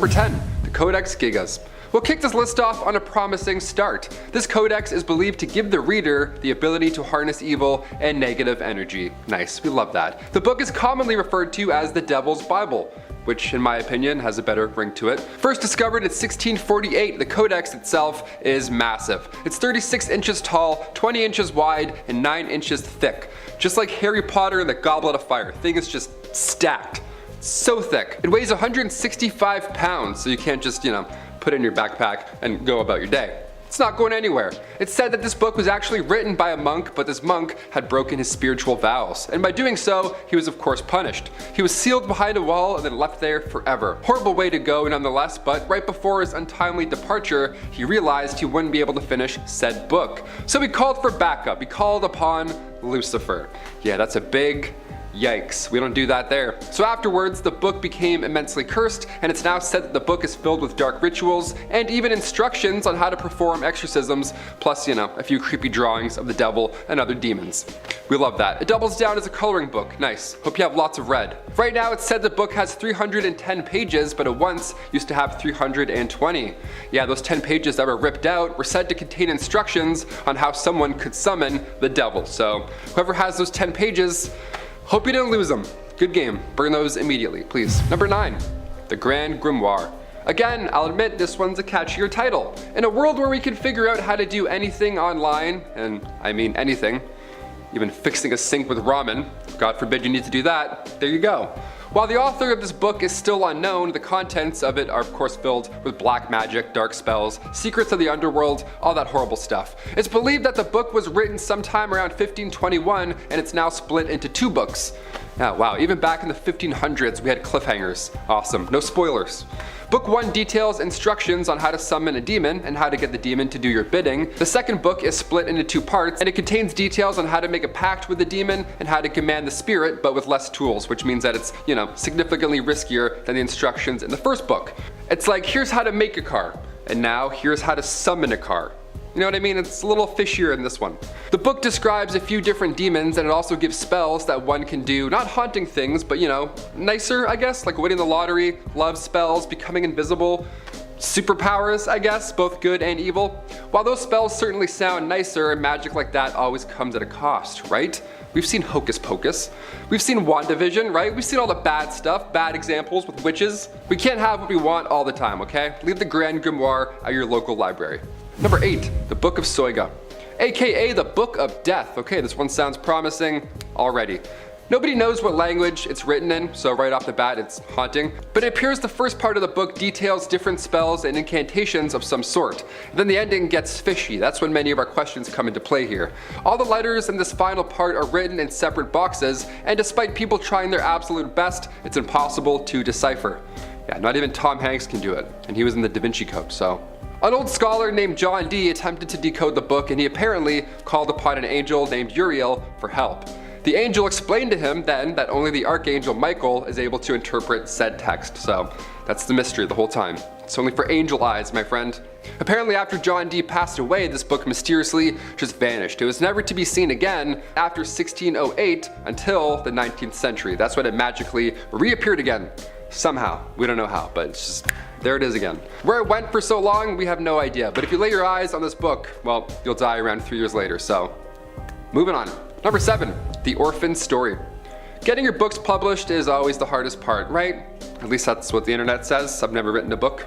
Number 10. The Codex Gigas. We'll kick this list off on a promising start. This codex is believed to give the reader the ability to harness evil and negative energy. Nice, we love that. The book is commonly referred to as the Devil's Bible, which in my opinion has a better ring to it. First discovered in 1648, the codex itself is massive. It's 36 inches tall, 20 inches wide, and 9 inches thick. Just like Harry Potter and the Goblet of Fire. Thing is just stacked. So thick. It weighs 165 pounds, so you can't just, put it in your backpack and go about your day. It's not going anywhere. It's said that this book was actually written by a monk, but this monk had broken his spiritual vows. And by doing so, he was of course punished. He was sealed behind a wall and then left there forever. Horrible way to go nonetheless, but right before his untimely departure, he realized he wouldn't be able to finish said book. So he called for backup. He called upon Lucifer. Yeah, that's a big yikes, we don't do that there. So afterwards, the book became immensely cursed, and it's now said that the book is filled with dark rituals and even instructions on how to perform exorcisms, plus, a few creepy drawings of the devil and other demons. We love that. It doubles down as a coloring book. Nice. Hope you have lots of red. Right now, it's said the book has 310 pages, but it once used to have 320. Yeah, those 10 pages that were ripped out were said to contain instructions on how someone could summon the devil. So whoever has those 10 pages, hope you didn't lose them. Good game. Burn those immediately, please. Number 9. The Grand Grimoire. Again, I'll admit this one's a catchier title. In a world where we can figure out how to do anything online, and I mean anything, even fixing a sink with ramen, God forbid you need to do that, there you go. While the author of this book is still unknown, the contents of it are of course filled with black magic, dark spells, secrets of the underworld, all that horrible stuff. It's believed that the book was written sometime around 1521 and it's now split into 2 books. Oh, wow, even back in the 1500s we had cliffhangers. Awesome, no spoilers. Book 1 details instructions on how to summon a demon and how to get the demon to do your bidding. The second book is split into 2 parts and it contains details on how to make a pact with the demon and how to command the spirit, but with less tools, which means that it's, significantly riskier than the instructions in the first book. It's like, here's how to make a car, and now here's how to summon a car. You know what I mean? It's a little fishier in this one. The book describes a few different demons and it also gives spells that one can do, not haunting things, but nicer, I guess, like winning the lottery, love spells, becoming invisible, superpowers, I guess, both good and evil. While those spells certainly sound nicer, magic like that always comes at a cost, right? We've seen Hocus Pocus. We've seen WandaVision, right? We've seen all the bad stuff, bad examples with witches. We can't have what we want all the time, okay? Leave the Grand Grimoire at your local library. Number 8, the Book of Soiga, aka the Book of Death. Okay, this one sounds promising already. Nobody knows what language it's written in, so right off the bat it's haunting. But it appears the first part of the book details different spells and incantations of some sort. Then the ending gets fishy. That's when many of our questions come into play here. All the letters in this final part are written in separate boxes, and despite people trying their absolute best, it's impossible to decipher. Yeah, not even Tom Hanks can do it, and he was in the Da Vinci Code, so. An old scholar named John Dee attempted to decode the book, and he apparently called upon an angel named Uriel for help. The angel explained to him then that only the archangel Michael is able to interpret said text, so that's the mystery the whole time. It's only for angel eyes, my friend. Apparently after John Dee passed away, this book mysteriously just vanished. It was never to be seen again after 1608 until the 19th century. That's when it magically reappeared again. Somehow. We don't know how, but it's just, there it is again. Where it went for so long, we have no idea. But if you lay your eyes on this book, well, you'll die around 3 years later, so moving on. Number 7, The Orphan Story. Getting your books published is always the hardest part, right? At least that's what the internet says. I've never written a book.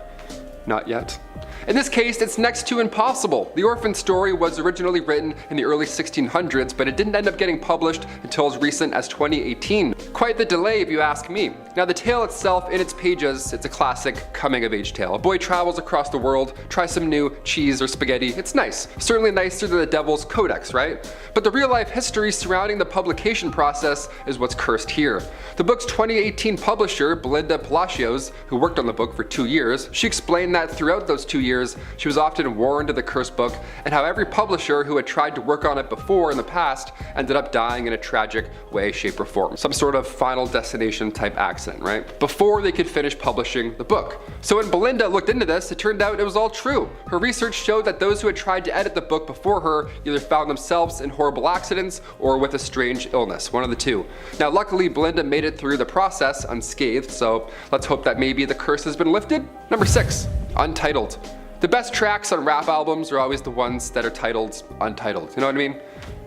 Not yet. In this case, it's next to impossible. The Orphan Story was originally written in the early 1600s, but it didn't end up getting published until as recent as 2018. Quite the delay if you ask me. Now the tale itself, in its pages, it's a classic coming-of-age tale. A boy travels across the world, tries some new cheese or spaghetti. It's nice. Certainly nicer than the Devil's Codex, right? But the real-life history surrounding the publication process is what's cursed here. The book's 2018 publisher, Belinda Palacios, who worked on the book for 2 years, she explained that throughout those 2 years, years, she was often warned of the cursed book, and how every publisher who had tried to work on it before in the past ended up dying in a tragic way, shape, or form. Some sort of Final Destination type accident, right? Before they could finish publishing the book. So when Belinda looked into this, it turned out it was all true. Her research showed that those who had tried to edit the book before her either found themselves in horrible accidents or with a strange illness, one of the two. Now luckily Belinda made it through the process unscathed, so let's hope that maybe the curse has been lifted. Number 6, Untitled. The best tracks on rap albums are always the ones that are titled Untitled, you know what I mean?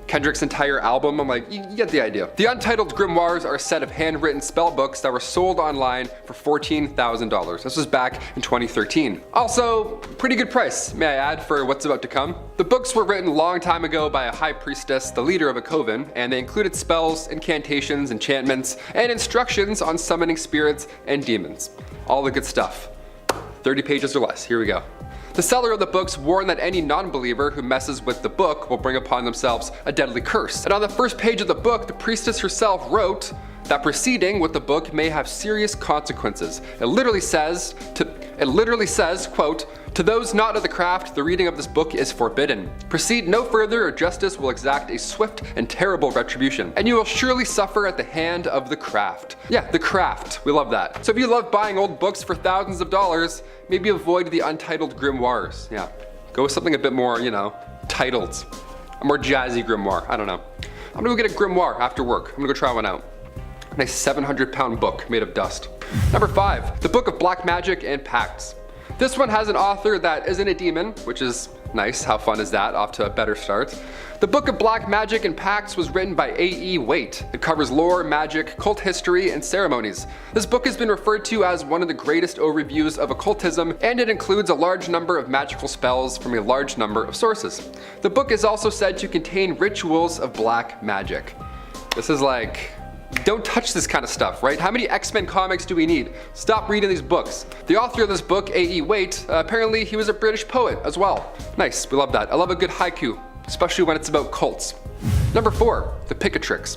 Kendrick's entire album, I'm like, you get the idea. The Untitled Grimoires are a set of handwritten spell books that were sold online for $14,000. This was back in 2013. Also, pretty good price, may I add, for what's about to come. The books were written a long time ago by a high priestess, the leader of a coven, and they included spells, incantations, enchantments, and instructions on summoning spirits and demons. All the good stuff. 30 pages or less, here we go. The seller of the books warned that any non-believer who messes with the book will bring upon themselves a deadly curse. And on the first page of the book, the priestess herself wrote that proceeding with the book may have serious consequences. It literally says, quote, "To those not of the craft, the reading of this book is forbidden. Proceed no further or justice will exact a swift and terrible retribution, and you will surely suffer at the hand of the craft." Yeah, the craft, we love that. So if you love buying old books for thousands of dollars, maybe avoid the Untitled Grimoires. Yeah, go with something a bit more, titled. A more jazzy grimoire, I don't know. I'm gonna go get a grimoire after work. I'm gonna go try one out. Nice 700-pound book made of dust. Number 5, The Book of Black Magic and Pacts. This one has an author that isn't a demon, which is nice. How fun is that? Off to a better start. The Book of Black Magic and Pacts was written by A.E. Waite. It covers lore, magic, cult history, and ceremonies. This book has been referred to as one of the greatest overviews of occultism, and it includes a large number of magical spells from a large number of sources. The book is also said to contain rituals of black magic. This is like, don't touch this kind of stuff, right? How many X-Men comics do we need? Stop reading these books. The author of this book, A.E. Waite, apparently he was a British poet as well. Nice, we love that. I love a good haiku, especially when it's about cults. Number 4, The Picatrix.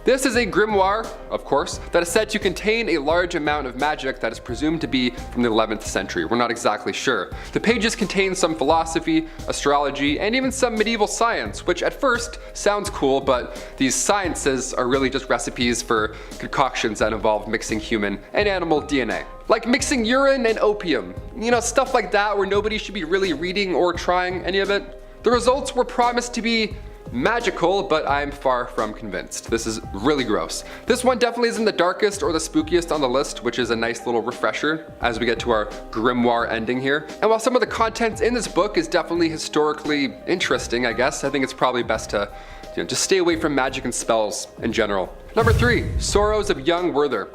This is a grimoire, of course, that is said to contain a large amount of magic that is presumed to be from the 11th century. We're not exactly sure. The pages contain some philosophy, astrology, and even some medieval science, which at first sounds cool, but these sciences are really just recipes for concoctions that involve mixing human and animal DNA. Like mixing urine and opium. Stuff like that where nobody should be really reading or trying any of it. The results were promised to be magical, but I'm far from convinced. This is really gross. This one definitely isn't the darkest or the spookiest on the list, which is a nice little refresher as we get to our grimoire ending here. And while some of the content in this book is definitely historically interesting, I guess, I think it's probably best to just stay away from magic and spells in general. Number 3, Sorrows of Young Werther.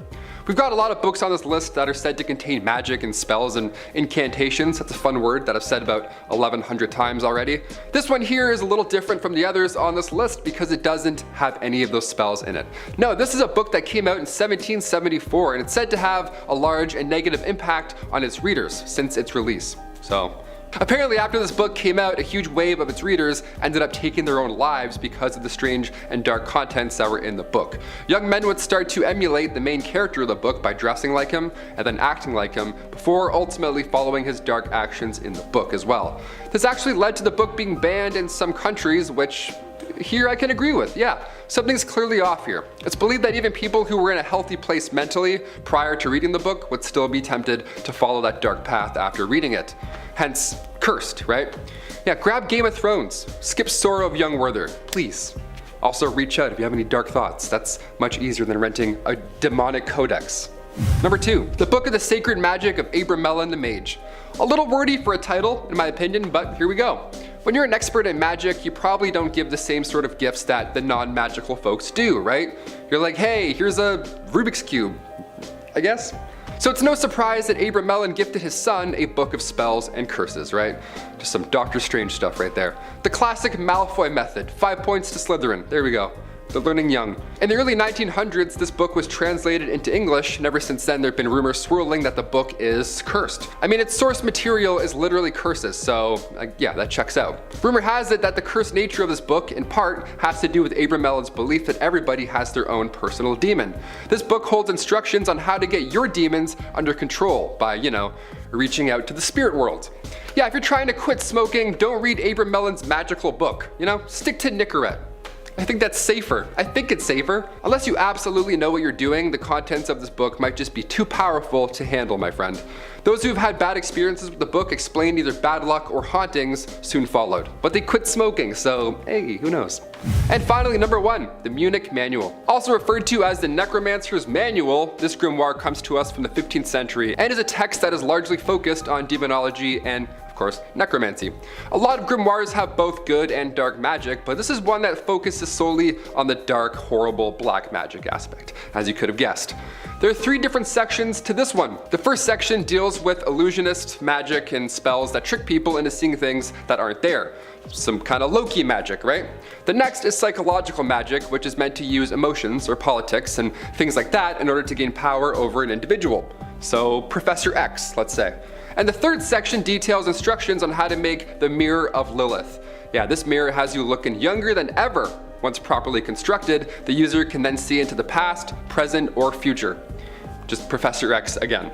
We've got a lot of books on this list that are said to contain magic and spells and incantations. That's a fun word that I've said about 1,100 times already. This one here is a little different from the others on this list because it doesn't have any of those spells in it. No, this is a book that came out in 1774 and it's said to have a large and negative impact on its readers since its release. So apparently after this book came out, a huge wave of its readers ended up taking their own lives because of the strange and dark contents that were in the book. Young men would start to emulate the main character of the book by dressing like him and then acting like him before ultimately following his dark actions in the book as well. This actually led to the book being banned in some countries, which here I can agree with. Yeah, something's clearly off here. It's believed that even people who were in a healthy place mentally prior to reading the book would still be tempted to follow that dark path after reading it. Hence, cursed, right? Yeah, grab Game of Thrones, skip Sorrow of Young Werther, please. Also reach out if you have any dark thoughts. That's much easier than renting a demonic codex. Number 2, The Book of the Sacred Magic of Abramelin the Mage. A little wordy for a title, in my opinion, but here we go. When you're an expert in magic, you probably don't give the same sort of gifts that the non-magical folks do, right? You're like, hey, here's a Rubik's Cube, I guess? So it's no surprise that Abramelin gifted his son a book of spells and curses, right? Just some Doctor Strange stuff right there. The classic Malfoy method, 5 points to Slytherin, there we go. They're learning young. In the early 1900s, this book was translated into English, and ever since then there have been rumors swirling that the book is cursed. I mean, its source material is literally curses, so yeah, that checks out. Rumor has it that the cursed nature of this book, in part, has to do with Abraham Mellon's belief that everybody has their own personal demon. This book holds instructions on how to get your demons under control by, reaching out to the spirit world. Yeah, if you're trying to quit smoking, don't read Abraham Mellon's magical book. Stick to Nicorette. I think that's safer. I think it's safer. Unless you absolutely know what you're doing, the contents of this book might just be too powerful to handle, my friend. Those who've had bad experiences with the book explained either bad luck or hauntings soon followed. But they quit smoking, so hey, who knows? And finally, number 1, the Munich Manual. Also referred to as the Necromancer's Manual, this grimoire comes to us from the 15th century and is a text that is largely focused on demonology and, of course, necromancy. A lot of grimoires have both good and dark magic, but this is one that focuses solely on the dark, horrible, black magic aspect, as you could have guessed. There are 3 different sections to this one. The first section deals with illusionist magic and spells that trick people into seeing things that aren't there. Some kind of Loki magic, right? The next is psychological magic, which is meant to use emotions or politics and things like that in order to gain power over an individual. So Professor X, let's say. And the third section details instructions on how to make the Mirror of Lilith. Yeah, this mirror has you looking younger than ever. Once properly constructed, the user can then see into the past, present, or future. Just Professor X again.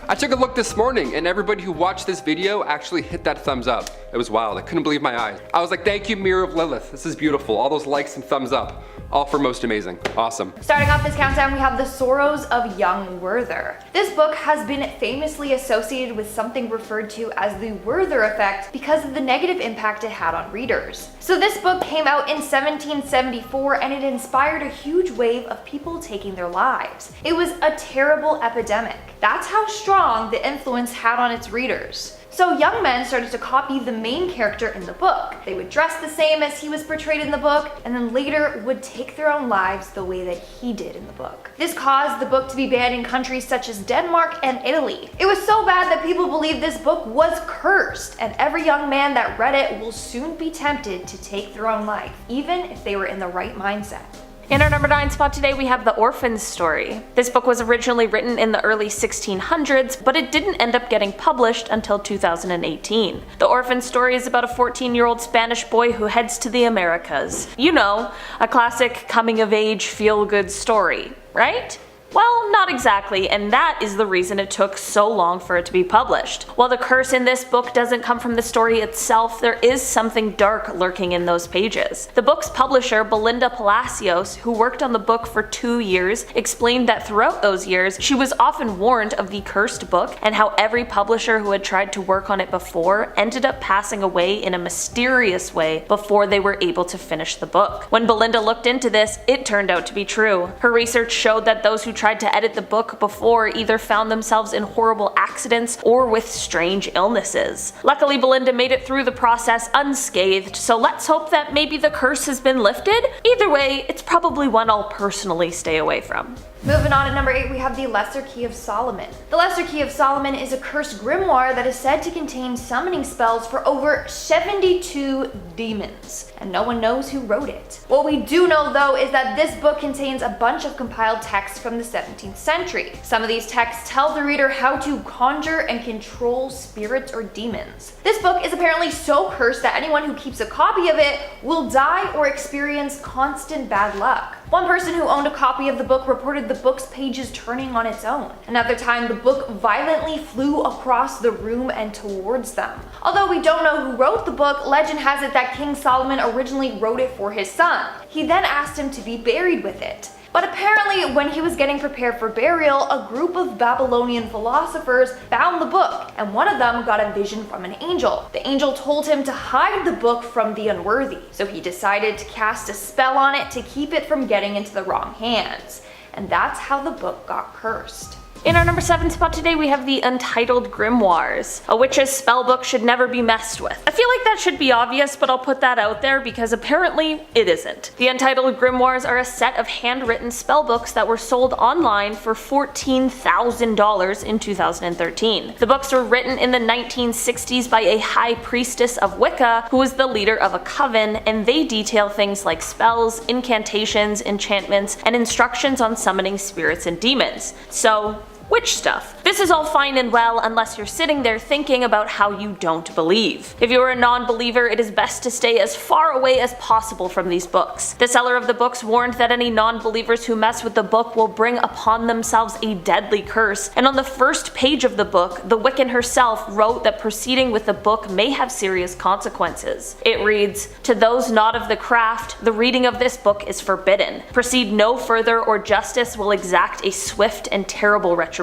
I took a look this morning and everybody who watched this video actually hit that thumbs up. It was wild, I couldn't believe my eyes. I was like, thank you Mirror of Lilith, this is beautiful. All those likes and thumbs up. All for most amazing. Awesome. Starting off this countdown, we have The Sorrows of Young Werther. This book has been famously associated with something referred to as the Werther effect because of the negative impact it had on readers. So this book came out in 1774 and it inspired a huge wave of people taking their lives. It was a terrible epidemic. That's how strong the influence had on its readers. So young men started to copy the main character in the book. They would dress the same as he was portrayed in the book, and then later would take their own lives the way that he did in the book. This caused the book to be banned in countries such as Denmark and Italy. It was so bad that people believed this book was cursed, and every young man that read it will soon be tempted to take their own life, even if they were in the right mindset. In our number 9 spot today, we have The Orphan's Story. This book was originally written in the early 1600s, but it didn't end up getting published until 2018. The Orphan's Story is about a 14-year-old Spanish boy who heads to the Americas. You know, a classic coming-of-age feel-good story, right? Well, not exactly, and that is the reason it took so long for it to be published. While the curse in this book doesn't come from the story itself, there is something dark lurking in those pages. The book's publisher, Belinda Palacios, who worked on the book for 2 years, explained that throughout those years, she was often warned of the cursed book and how every publisher who had tried to work on it before ended up passing away in a mysterious way before they were able to finish the book. When Belinda looked into this, it turned out to be true. Her research showed that those who tried to edit the book before either found themselves in horrible accidents or with strange illnesses. Luckily, Belinda made it through the process unscathed, so let's hope that maybe the curse has been lifted. Either way, it's probably one I'll personally stay away from. Moving on at number 8, we have The Lesser Key of Solomon. The Lesser Key of Solomon is a cursed grimoire that is said to contain summoning spells for over 72 demons, and no one knows who wrote it. What we do know though is that this book contains a bunch of compiled texts from the 17th century. Some of these texts tell the reader how to conjure and control spirits or demons. This book is apparently so cursed that anyone who keeps a copy of it will die or experience constant bad luck. One person who owned a copy of the book reported the book's pages turning on its own. Another time, the book violently flew across the room and towards them. Although we don't know who wrote the book, legend has it that King Solomon originally wrote it for his son. He then asked him to be buried with it. But apparently, when he was getting prepared for burial, a group of Babylonian philosophers found the book, and one of them got a vision from an angel. The angel told him to hide the book from the unworthy, so he decided to cast a spell on it to keep it from getting into the wrong hands. And that's how the book got cursed. In our number 7 spot today, we have the Untitled Grimoires. A witch's spellbook should never be messed with. I feel like that should be obvious, but I'll put that out there because apparently it isn't. The Untitled Grimoires are a set of handwritten spellbooks that were sold online for $14,000 in 2013. The books were written in the 1960s by a high priestess of Wicca who was the leader of a coven, and they detail things like spells, incantations, enchantments, and instructions on summoning spirits and demons. So, witch stuff. This is all fine and well unless you're sitting there thinking about how you don't believe. If you're a non-believer, it is best to stay as far away as possible from these books. The seller of the books warned that any non-believers who mess with the book will bring upon themselves a deadly curse, and on the first page of the book, the Wiccan herself wrote that proceeding with the book may have serious consequences. It reads, "To those not of the craft, the reading of this book is forbidden. Proceed no further or justice will exact a swift and terrible retribution,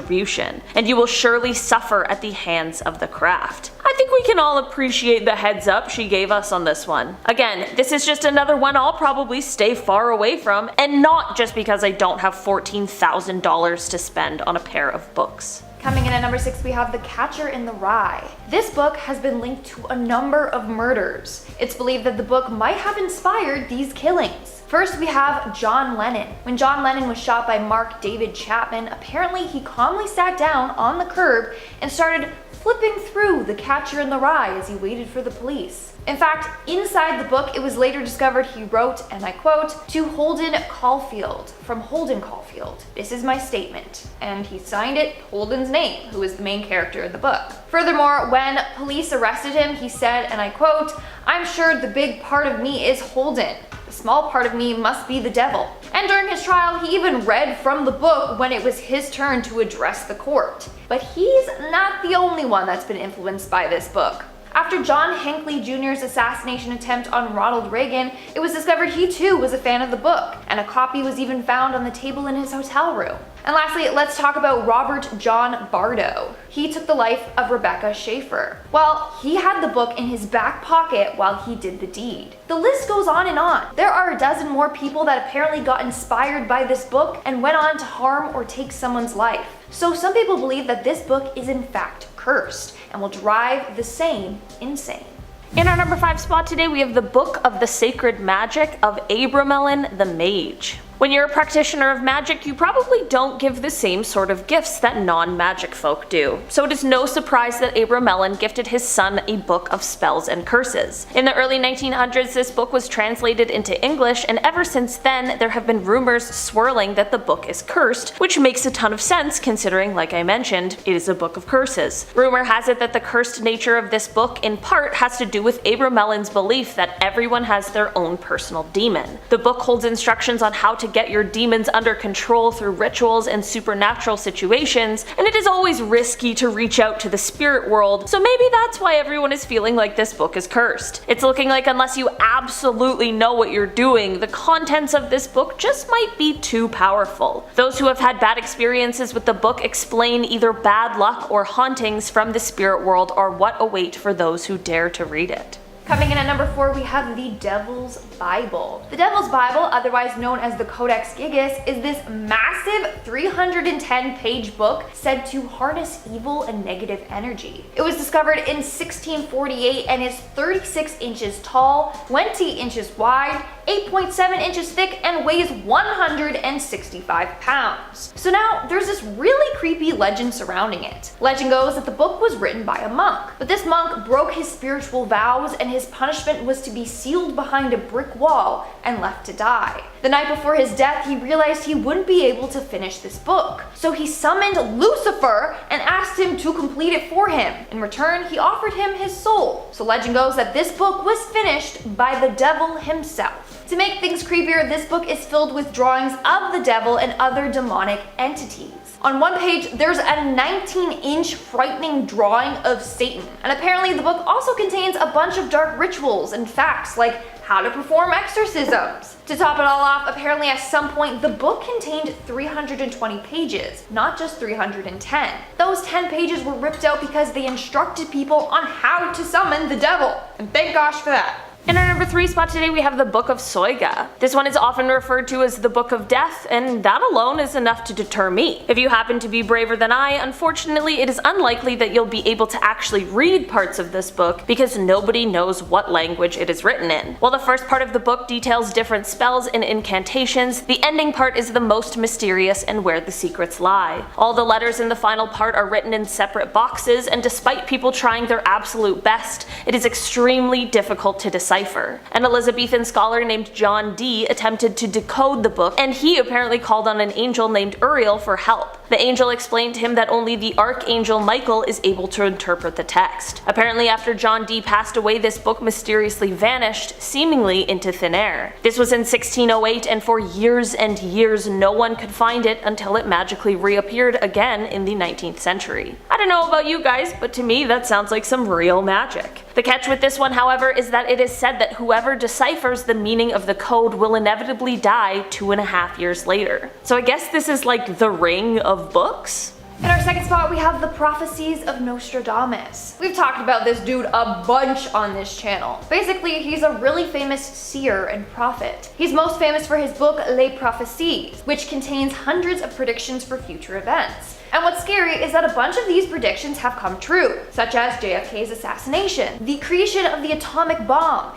and you will surely suffer at the hands of the craft." I think we can all appreciate the heads up she gave us on this one. Again, this is just another one I'll probably stay far away from, and not just because I don't have $14,000 to spend on a pair of books. Coming in at number 6, we have The Catcher in the Rye. This book has been linked to a number of murders. It's believed that the book might have inspired these killings. First, we have John Lennon. When John Lennon was shot by Mark David Chapman, apparently he calmly sat down on the curb and started flipping through The Catcher in the Rye as he waited for the police. In fact, inside the book, it was later discovered he wrote, and I quote, "To Holden Caulfield, from Holden Caulfield. This is my statement." And he signed it Holden's name, who is the main character in the book. Furthermore, when police arrested him, he said, and I quote, "I'm sure the big part of me is Holden. The small part of me must be the devil." And during his trial, he even read from the book when it was his turn to address the court. But he's not the only one that's been influenced by this book. After John Hinckley Jr.'s assassination attempt on Ronald Reagan, it was discovered he too was a fan of the book, and a copy was even found on the table in his hotel room. And lastly, let's talk about Robert John Bardo. He took the life of Rebecca Schaefer. Well, he had the book in his back pocket while he did the deed. The list goes on and on. There are a dozen more people that apparently got inspired by this book and went on to harm or take someone's life. So some people believe that this book is in fact cursed and will drive the sane insane. In our number 5 spot today, we have the Book of the Sacred Magic of Abramelin the Mage. When you're a practitioner of magic, you probably don't give the same sort of gifts that non-magic folk do. So it is no surprise that Abramelin gifted his son a book of spells and curses. In the early 1900s, this book was translated into English, and ever since then, there have been rumors swirling that the book is cursed, which makes a ton of sense considering, like I mentioned, it is a book of curses. Rumor has it that the cursed nature of this book in part has to do with Abramelin's belief that everyone has their own personal demon. The book holds instructions on how to get your demons under control through rituals and supernatural situations, and it is always risky to reach out to the spirit world, so maybe that's why everyone is feeling like this book is cursed. It's looking like unless you absolutely know what you're doing, the contents of this book just might be too powerful. Those who have had bad experiences with the book explain either bad luck or hauntings from the spirit world or what await for those who dare to read it. Coming in at number 4, we have the Devil's Bible. The Devil's Bible, otherwise known as the Codex Gigas, is this massive 310-page book said to harness evil and negative energy. It was discovered in 1648 and is 36 inches tall, 20 inches wide, 8.7 inches thick, and weighs 165 pounds. So now there's this really creepy legend surrounding it. Legend goes that the book was written by a monk, but this monk broke his spiritual vows and his punishment was to be sealed behind a brick wall and left to die. The night before his death, he realized he wouldn't be able to finish this book. So he summoned Lucifer and asked him to complete it for him. In return, he offered him his soul. So legend goes that this book was finished by the devil himself. To make things creepier, this book is filled with drawings of the devil and other demonic entities. On one page, there's a 19-inch frightening drawing of Satan. And apparently the book also contains a bunch of dark rituals and facts like how to perform exorcisms. To top it all off, apparently at some point the book contained 320 pages, not just 310. Those 10 pages were ripped out because they instructed people on how to summon the devil. And thank gosh for that. In our number 3 spot today we have the Book of Soiga. This one is often referred to as the Book of Death, and that alone is enough to deter me. If you happen to be braver than I, unfortunately it is unlikely that you'll be able to actually read parts of this book because nobody knows what language it is written in. While the first part of the book details different spells and incantations, the ending part is the most mysterious and where the secrets lie. All the letters in the final part are written in separate boxes, and despite people trying their absolute best, it is extremely difficult to decipher. An Elizabethan scholar named John Dee attempted to decode the book, and he apparently called on an angel named Uriel for help. The angel explained to him that only the Archangel Michael is able to interpret the text. Apparently after John Dee passed away, this book mysteriously vanished, seemingly into thin air. This was in 1608, and for years and years no one could find it until it magically reappeared again in the 19th century. I don't know about you guys, but to me that sounds like some real magic. The catch with this one, however, is that it is said that whoever deciphers the meaning of the code will inevitably die 2.5 years later. So I guess this is like the ring of books? In our second spot, we have the prophecies of Nostradamus. We've talked about this dude a bunch on this channel. Basically, he's a really famous seer and prophet. He's most famous for his book Les Prophéties, which contains hundreds of predictions for future events. And what's scary is that a bunch of these predictions have come true, such as JFK's assassination, the creation of the atomic bomb,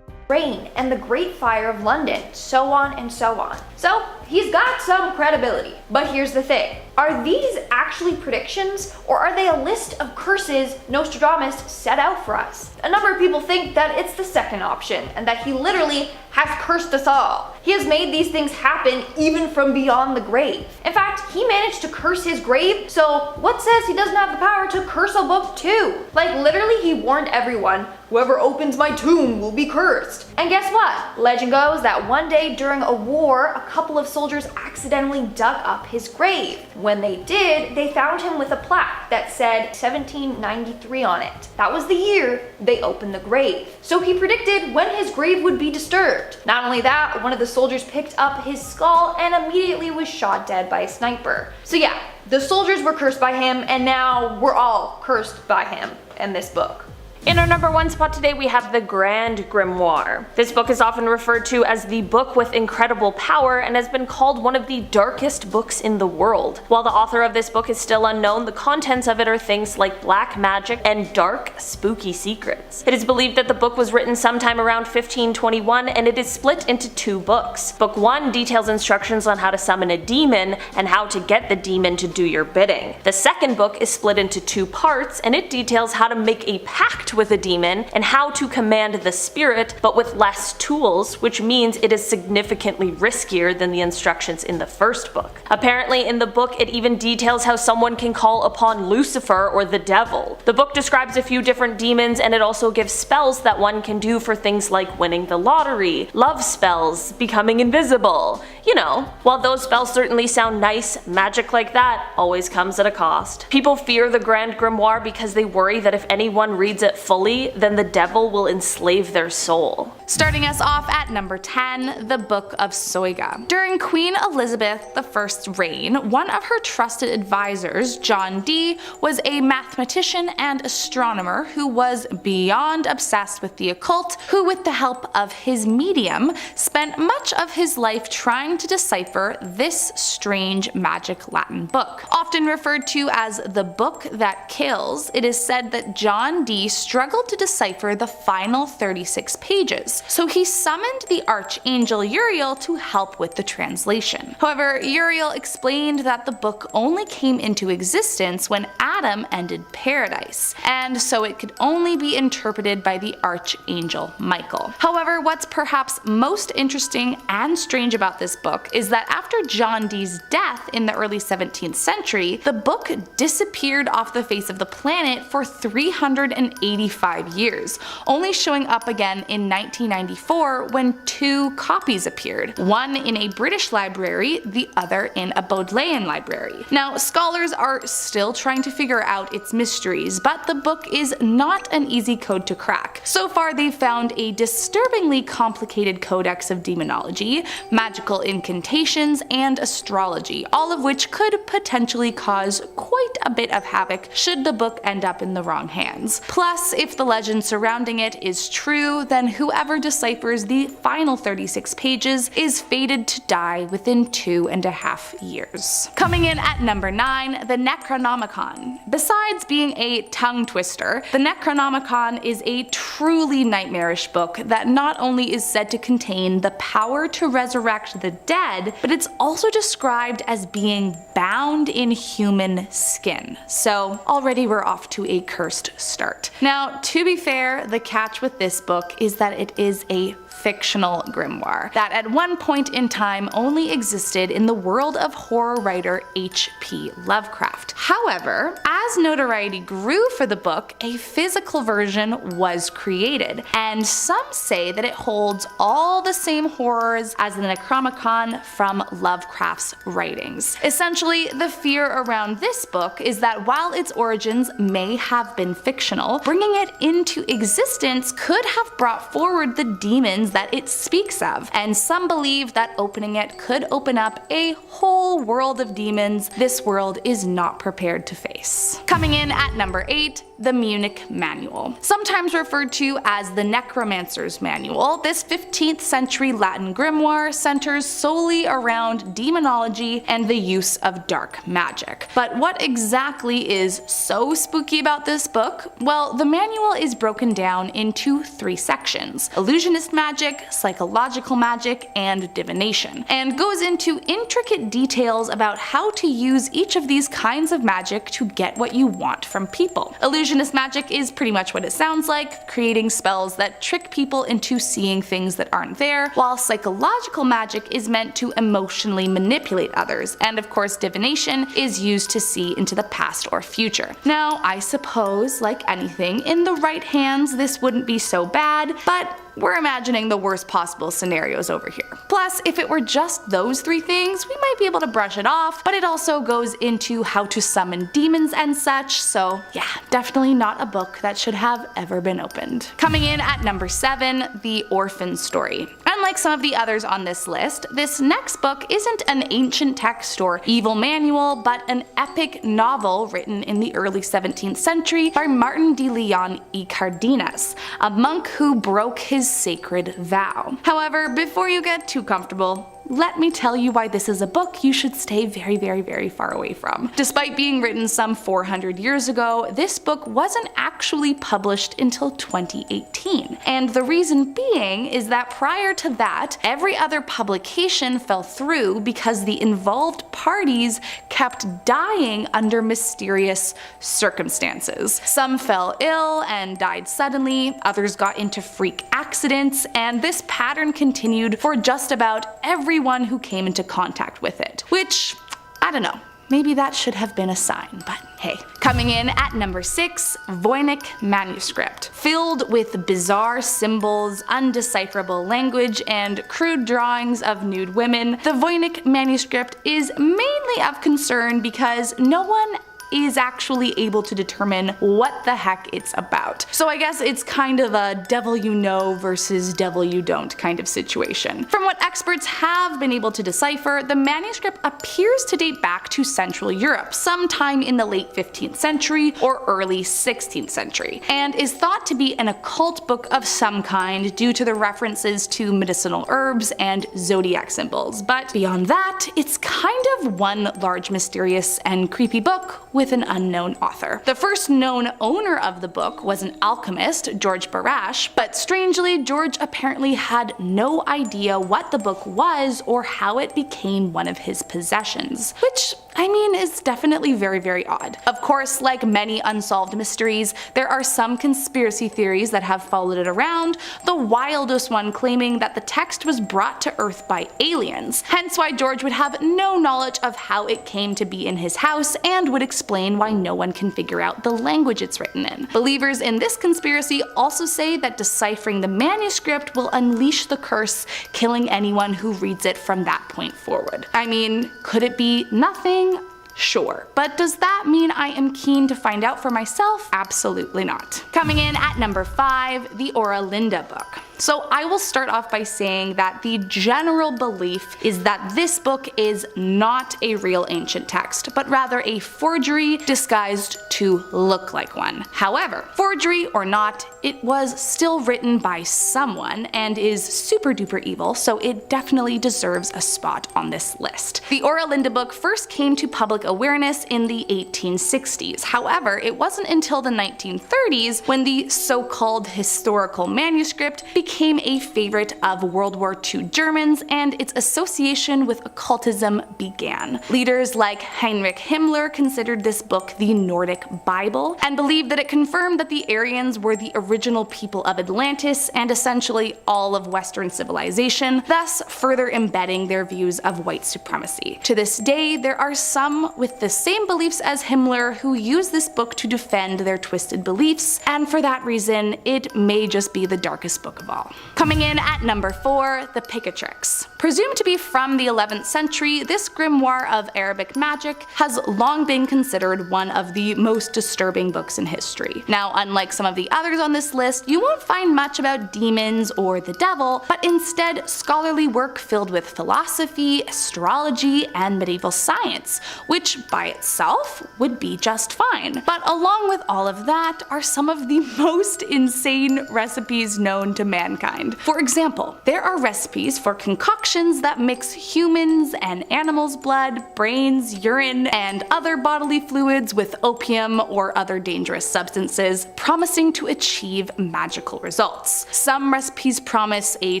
rain, and the Great Fire of London, so on and so on. So he's got some credibility. But here's the thing. Are these actually predictions, or are they a list of curses Nostradamus set out for us? A number of people think that it's the second option, and that he literally has cursed us all. He has made these things happen even from beyond the grave. In fact, he managed to curse his grave, so what says he doesn't have the power to curse a book too? Like literally he warned everyone, whoever opens my tomb will be cursed. And guess what? Legend goes that one day during a war, a couple of soldiers accidentally dug up his grave. When they did, they found him with a plaque that said 1793 on it. That was the year they opened the grave. So he predicted when his grave would be disturbed. Not only that, one of the soldiers picked up his skull and immediately was shot dead by a sniper. So yeah, the soldiers were cursed by him, and now we're all cursed by him and this book. In our number 1 spot today we have the Grand Grimoire. This book is often referred to as the book with incredible power and has been called one of the darkest books in the world. While the author of this book is still unknown, the contents of it are things like black magic and dark, spooky secrets. It is believed that the book was written sometime around 1521, and it is split into 2 books. Book 1 details instructions on how to summon a demon and how to get the demon to do your bidding. The second book is split into 2 parts, and it details how to make a pact with a demon and how to command the spirit, but with less tools, which means it is significantly riskier than the instructions in the first book. Apparently in the book it even details how someone can call upon Lucifer or the devil. The book describes a few different demons, and it also gives spells that one can do for things like winning the lottery, love spells, becoming invisible. You know, while those spells certainly sound nice, magic like that always comes at a cost. People fear the Grand Grimoire because they worry that if anyone reads it fully, then the devil will enslave their soul. Starting us off at number 10, the Book of Soiga. During Queen Elizabeth I's reign, one of her trusted advisors, John Dee, was a mathematician and astronomer who was beyond obsessed with the occult, who with the help of his medium, spent much of his life trying to decipher this strange magic Latin book. Often referred to as the book that kills, it is said that John Dee struggled to decipher the final 36 pages, so he summoned the Archangel Uriel to help with the translation. However, Uriel explained that the book only came into existence when Adam ended paradise, and so it could only be interpreted by the Archangel Michael. However, what's perhaps most interesting and strange about this book is that after John Dee's death in the early 17th century, the book disappeared off the face of the planet for 385 years, only showing up again in 1994 when 2 copies appeared, one in a British library, the other in a Bodleian library. Now, scholars are still trying to figure out its mysteries, but the book is not an easy code to crack. So far they've found a disturbingly complicated codex of demonology, magical incantations, and astrology, all of which could potentially cause quite a bit of havoc should the book end up in the wrong hands. Plus, if the legend surrounding it is true, then whoever whoever deciphers the final 36 pages is fated to die within 2.5 years. Coming in at number 9, the Necronomicon. Besides being a tongue twister, the Necronomicon is a truly nightmarish book that not only is said to contain the power to resurrect the dead, but it's also described as being bound in human skin. So already we're off to a cursed start. Now, to be fair, the catch with this book is that it is a fictional grimoire that at one point in time only existed in the world of horror writer H.P. Lovecraft. However, as notoriety grew for the book, a physical version was created, and some say that it holds all the same horrors as the Necronomicon from Lovecraft's writings. Essentially, the fear around this book is that while its origins may have been fictional, bringing it into existence could have brought forward the demons that it speaks of, and some believe that opening it could open up a whole world of demons this world is not prepared to face. Coming in at number 8, the Munich Manual. Sometimes referred to as the Necromancer's Manual, this 15th century Latin grimoire centers solely around demonology and the use of dark magic. But what exactly is so spooky about this book? Well, the manual is broken down into 3 sections: illusionist magic, psychological magic, and divination, and goes into intricate details about how to use each of these kinds of magic to get what you want from people. Illusionist magic is pretty much what it sounds like, creating spells that trick people into seeing things that aren't there, while psychological magic is meant to emotionally manipulate others, and of course divination is used to see into the past or future. Now, I suppose, like anything, in the right hands this wouldn't be so bad, but we're imagining the worst possible scenarios over here. Plus, if it were just those 3 things, we might be able to brush it off, but it also goes into how to summon demons and such, so yeah, definitely not a book that should have ever been opened. Coming in at number 7, the Orphan Story. Unlike some of the others on this list, this next book isn't an ancient text or evil manual, but an epic novel written in the early 17th century by Martin de Leon y Cardenas, a monk who broke his sacred vow. However, before you get too comfortable, let me tell you why this is a book you should stay very far away from. Despite being written some 400 years ago, this book wasn't actually published until 2018. And the reason being is that prior to that, every other publication fell through because the involved parties kept dying under mysterious circumstances. Some fell ill and died suddenly, others got into freak accidents, and this pattern continued for just about everyone who came into contact with it. Which, I don't know, maybe that should have been a sign, but hey. Coming in at number 6, Voynich Manuscript. Filled with bizarre symbols, undecipherable language, and crude drawings of nude women, the Voynich Manuscript is mainly of concern because no one is actually able to determine what the heck it's about. So I guess it's kind of a devil you know versus devil you don't kind of situation. From what experts have been able to decipher, the manuscript appears to date back to Central Europe, sometime in the late 15th century or early 16th century, and is thought to be an occult book of some kind due to the references to medicinal herbs and zodiac symbols. But beyond that, it's kind of one large mysterious and creepy book with an unknown author. The first known owner of the book was an alchemist, George Barash, but strangely, George apparently had no idea what the book was or how it became one of his possessions, which, I mean, is definitely very odd. Of course, like many unsolved mysteries, there are some conspiracy theories that have followed it around, the wildest one claiming that the text was brought to Earth by aliens, hence why George would have no knowledge of how it came to be in his house and would explain why no one can figure out the language it's written in. Believers in this conspiracy also say that deciphering the manuscript will unleash the curse, killing anyone who reads it from that point forward. I mean, could it be nothing? Sure. But does that mean I am keen to find out for myself? Absolutely not. Coming in at number 5, the Aura Linda book. So I will start off by saying that the general belief is that this book is not a real ancient text, but rather a forgery disguised to look like one. However, forgery or not, it was still written by someone and is super duper evil, so it definitely deserves a spot on this list. The Oralinda book first came to public awareness in the 1860s. However, it wasn't until the 1930s when the so-called historical manuscript became a favorite of World War II Germans and its association with occultism began. Leaders like Heinrich Himmler considered this book the Nordic Bible and believed that it confirmed that the Aryans were the original people of Atlantis and essentially all of Western civilization, thus further embedding their views of white supremacy. To this day, there are some with the same beliefs as Himmler who use this book to defend their twisted beliefs, and for that reason, it may just be the darkest book of all. Coming in at number 4, the Picatrix. Presumed to be from the 11th century, this grimoire of Arabic magic has long been considered one of the most disturbing books in history. Now, unlike some of the others on this list, you won't find much about demons or the devil, but instead scholarly work filled with philosophy, astrology, and medieval science, which by itself would be just fine. But along with all of that are some of the most insane recipes known to mankind. For example, there are recipes for concoctions that mix humans and animals' blood, brains, urine, and other bodily fluids with opium or other dangerous substances, promising to achieve magical results. Some recipes promise a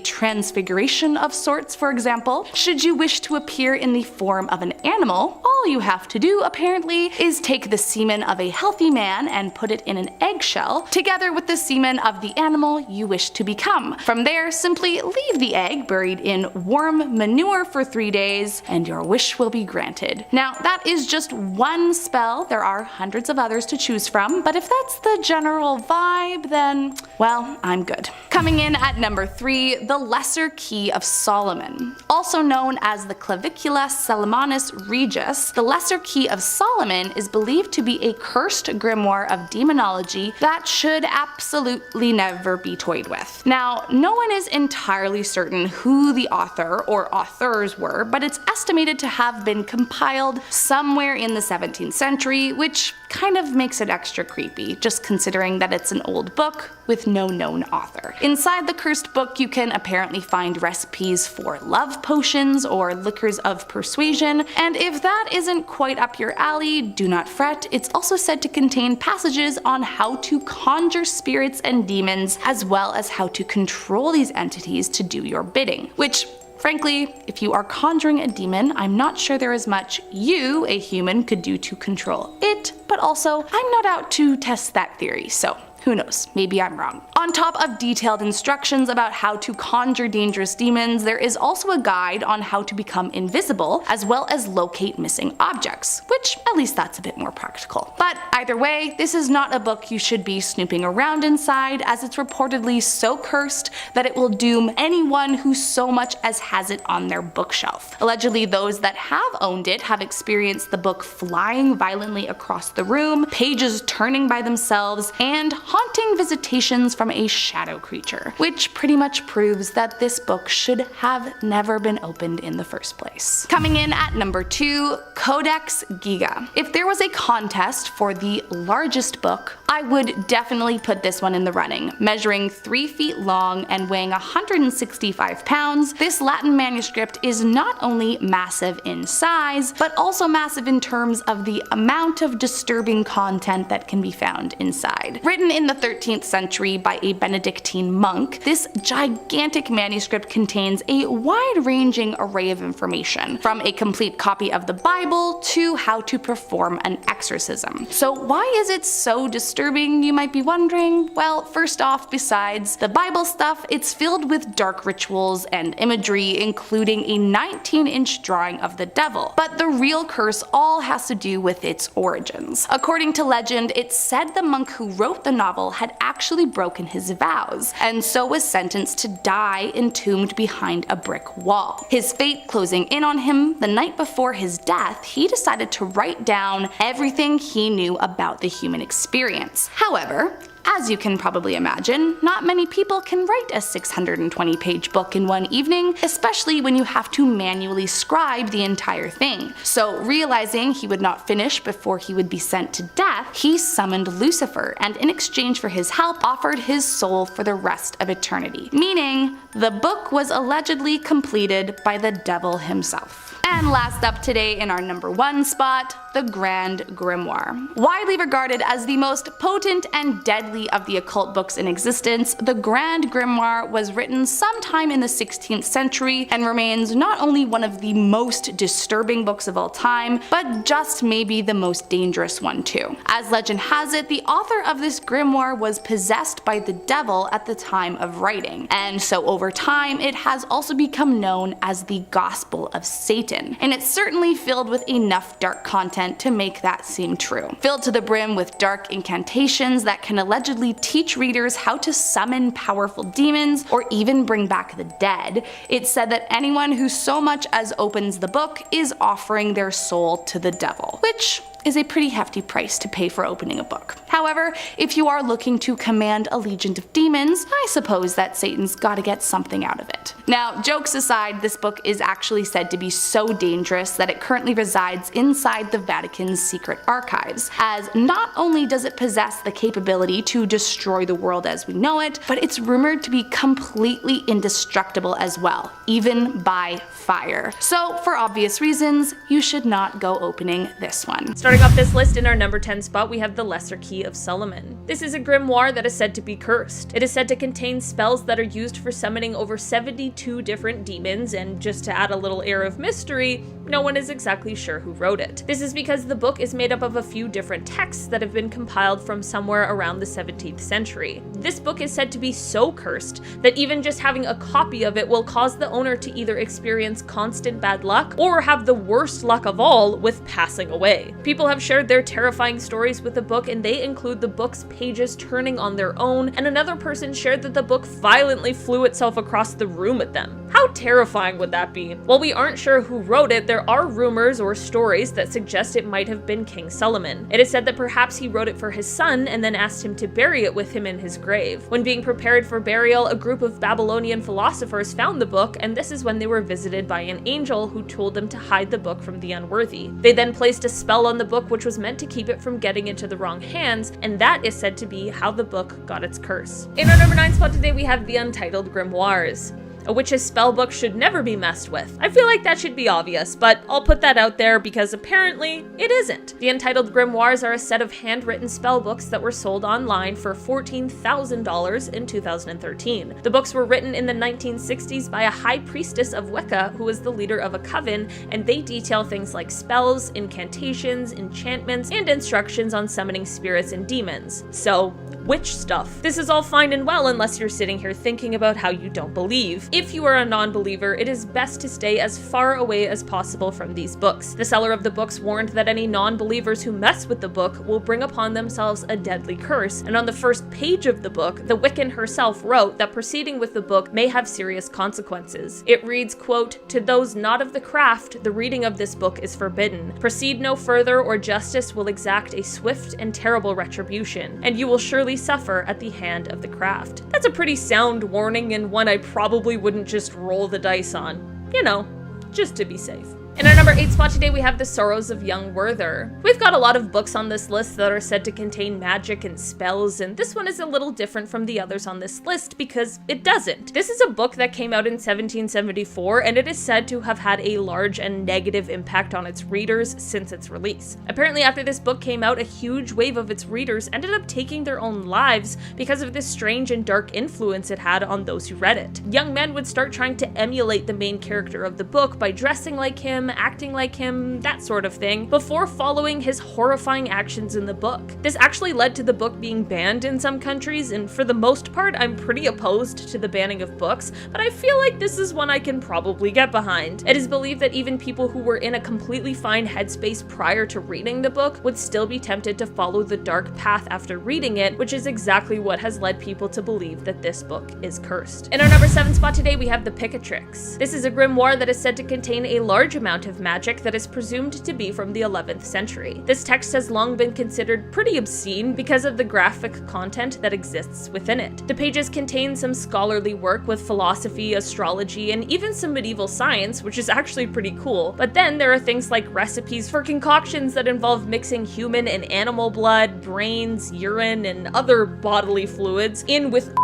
transfiguration of sorts, for example. Should you wish to appear in the form of an animal, all you have to do, apparently, is take the semen of a healthy man and put it in an eggshell, together with the semen of the animal you wish to become. From there, simply leave the egg buried in warm manure for 3 days, and your wish will be granted. Now, that is just one spell. There are hundreds of others to choose from, but if that's the general vibe, then, well, I'm good. Coming in at number 3, the Lesser Key of Solomon. Also known as the Clavicula Salomonis Regis, the Lesser Key of Solomon is believed to be a cursed grimoire of demonology that should absolutely never be toyed with. Now, no one is entirely certain who the author or authors were, but it's estimated to have been compiled somewhere in the 17th century, which kind of makes it extra creepy, just considering that it's an old book with no known author. Inside the cursed book, you can apparently find recipes for love potions or liquors of persuasion, and if that isn't quite up your alley, do not fret. It's also said to contain passages on how to conjure spirits and demons, as well as how to control these entities to do your bidding, which, frankly, if you are conjuring a demon, I'm not sure there is much you, a human, could do to control it, but also, I'm not out to test that theory, so who knows, maybe I'm wrong. On top of detailed instructions about how to conjure dangerous demons, there is also a guide on how to become invisible, as well as locate missing objects, which at least that's a bit more practical. But either way, this is not a book you should be snooping around inside, as it's reportedly so cursed that it will doom anyone who so much as has it on their bookshelf. Allegedly, those that have owned it have experienced the book flying violently across the room, pages turning by themselves, and haunting visitations from a shadow creature, which pretty much proves that this book should have never been opened in the first place. Coming in at number 2, Codex Giga. If there was a contest for the largest book, I would definitely put this one in the running. Measuring 3 feet long and weighing 165 pounds, this Latin manuscript is not only massive in size, but also massive in terms of the amount of disturbing content that can be found inside. Written in the 13th century by a Benedictine monk, this gigantic manuscript contains a wide-ranging array of information, from a complete copy of the Bible to how to perform an exorcism. So why is it so disturbing, you might be wondering? Well, first off, besides the Bible stuff, it's filled with dark rituals and imagery, including a 19-inch drawing of the devil. But the real curse all has to do with its origins. According to legend, it's said the monk who wrote the novel had actually broken his vows, and so was sentenced to die entombed behind a brick wall. His fate closing in on him, the night before his death, he decided to write down everything he knew about the human experience. However, As you can probably imagine, not many people can write a 620-page book in one evening, especially when you have to manually scribe the entire thing. So realizing he would not finish before he would be sent to death, he summoned Lucifer, and in exchange for his help offered his soul for the rest of eternity. Meaning, the book was allegedly completed by the devil himself. And last up today in our number 1 spot, the Grand Grimoire. Widely regarded as the most potent and deadly of the occult books in existence, the Grand Grimoire was written sometime in the 16th century and remains not only one of the most disturbing books of all time, but just maybe the most dangerous one too. As legend has it, the author of this grimoire was possessed by the devil at the time of writing, and so over time it has also become known as the Gospel of Satan. And it's certainly filled with enough dark content to make that seem true. Filled to the brim with dark incantations that can allegedly teach readers how to summon powerful demons or even bring back the dead, it's said that anyone who so much as opens the book is offering their soul to the devil, which is a pretty hefty price to pay for opening a book. However, if you are looking to command a legion of demons, I suppose that Satan's gotta get something out of it. Now, jokes aside, this book is actually said to be so dangerous that it currently resides inside the Vatican's secret archives, as not only does it possess the capability to destroy the world as we know it, but it's rumored to be completely indestructible as well, even by fire. So, for obvious reasons, you should not go opening this one. Starting off this list in our number 10 spot, we have the Lesser Key of Solomon. This is a grimoire that is said to be cursed. It is said to contain spells that are used for summoning over 72 different demons, and just to add a little air of mystery, no one is exactly sure who wrote it. This is because the book is made up of a few different texts that have been compiled from somewhere around the 17th century. This book is said to be so cursed that even just having a copy of it will cause the owner to either experience constant bad luck or have the worst luck of all with passing away. People have shared their terrifying stories with the book, and they include the book's pages turning on their own, and another person shared that the book violently flew itself across the room at them. How terrifying would that be? While we aren't sure who wrote it, there are rumors or stories that suggest it might have been King Solomon. It is said that perhaps he wrote it for his son and then asked him to bury it with him in his grave. When being prepared for burial, a group of Babylonian philosophers found the book, and this is when they were visited by an angel who told them to hide the book from the unworthy. They then placed a spell on the book which was meant to keep it from getting into the wrong hands, and that is said to be how the book got its curse. In our number 9 spot today, we have the Untitled Grimoires. A witch's spellbook should never be messed with. I feel like that should be obvious, but I'll put that out there because apparently it isn't. The Untitled Grimoires are a set of handwritten spellbooks that were sold online for $14,000 in 2013. The books were written in the 1960s by a high priestess of Wicca who was the leader of a coven, and they detail things like spells, incantations, enchantments, and instructions on summoning spirits and demons. So, witch stuff. This is all fine and well unless you're sitting here thinking about how you don't believe. If you are a non-believer, it is best to stay as far away as possible from these books. The seller of the books warned that any non-believers who mess with the book will bring upon themselves a deadly curse, and on the first page of the book, the Wiccan herself wrote that proceeding with the book may have serious consequences. It reads, quote, "To those not of the craft, the reading of this book is forbidden. Proceed no further, or justice will exact a swift and terrible retribution, and you will surely suffer at the hand of the craft." That's a pretty sound warning, and one I probably wouldn't just roll the dice on. You know, just to be safe. In our number 8 spot today, we have The Sorrows of Young Werther. We've got a lot of books on this list that are said to contain magic and spells, and this one is a little different from the others on this list because it doesn't. This is a book that came out in 1774, and it is said to have had a large and negative impact on its readers since its release. Apparently, after this book came out, a huge wave of its readers ended up taking their own lives because of this strange and dark influence it had on those who read it. Young men would start trying to emulate the main character of the book by dressing like him, acting like him, that sort of thing, before following his horrifying actions in the book. This actually led to the book being banned in some countries, and for the most part, I'm pretty opposed to the banning of books, but I feel like this is one I can probably get behind. It is believed that even people who were in a completely fine headspace prior to reading the book would still be tempted to follow the dark path after reading it, which is exactly what has led people to believe that this book is cursed. In our number 7 spot today, we have The Picatrix. This is a grimoire that is said to contain a large amount of magic that is presumed to be from the 11th century. This text has long been considered pretty obscene because of the graphic content that exists within it. The pages contain some scholarly work with philosophy, astrology, and even some medieval science, which is actually pretty cool. But then there are things like recipes for concoctions that involve mixing human and animal blood, brains, urine, and other bodily fluids in with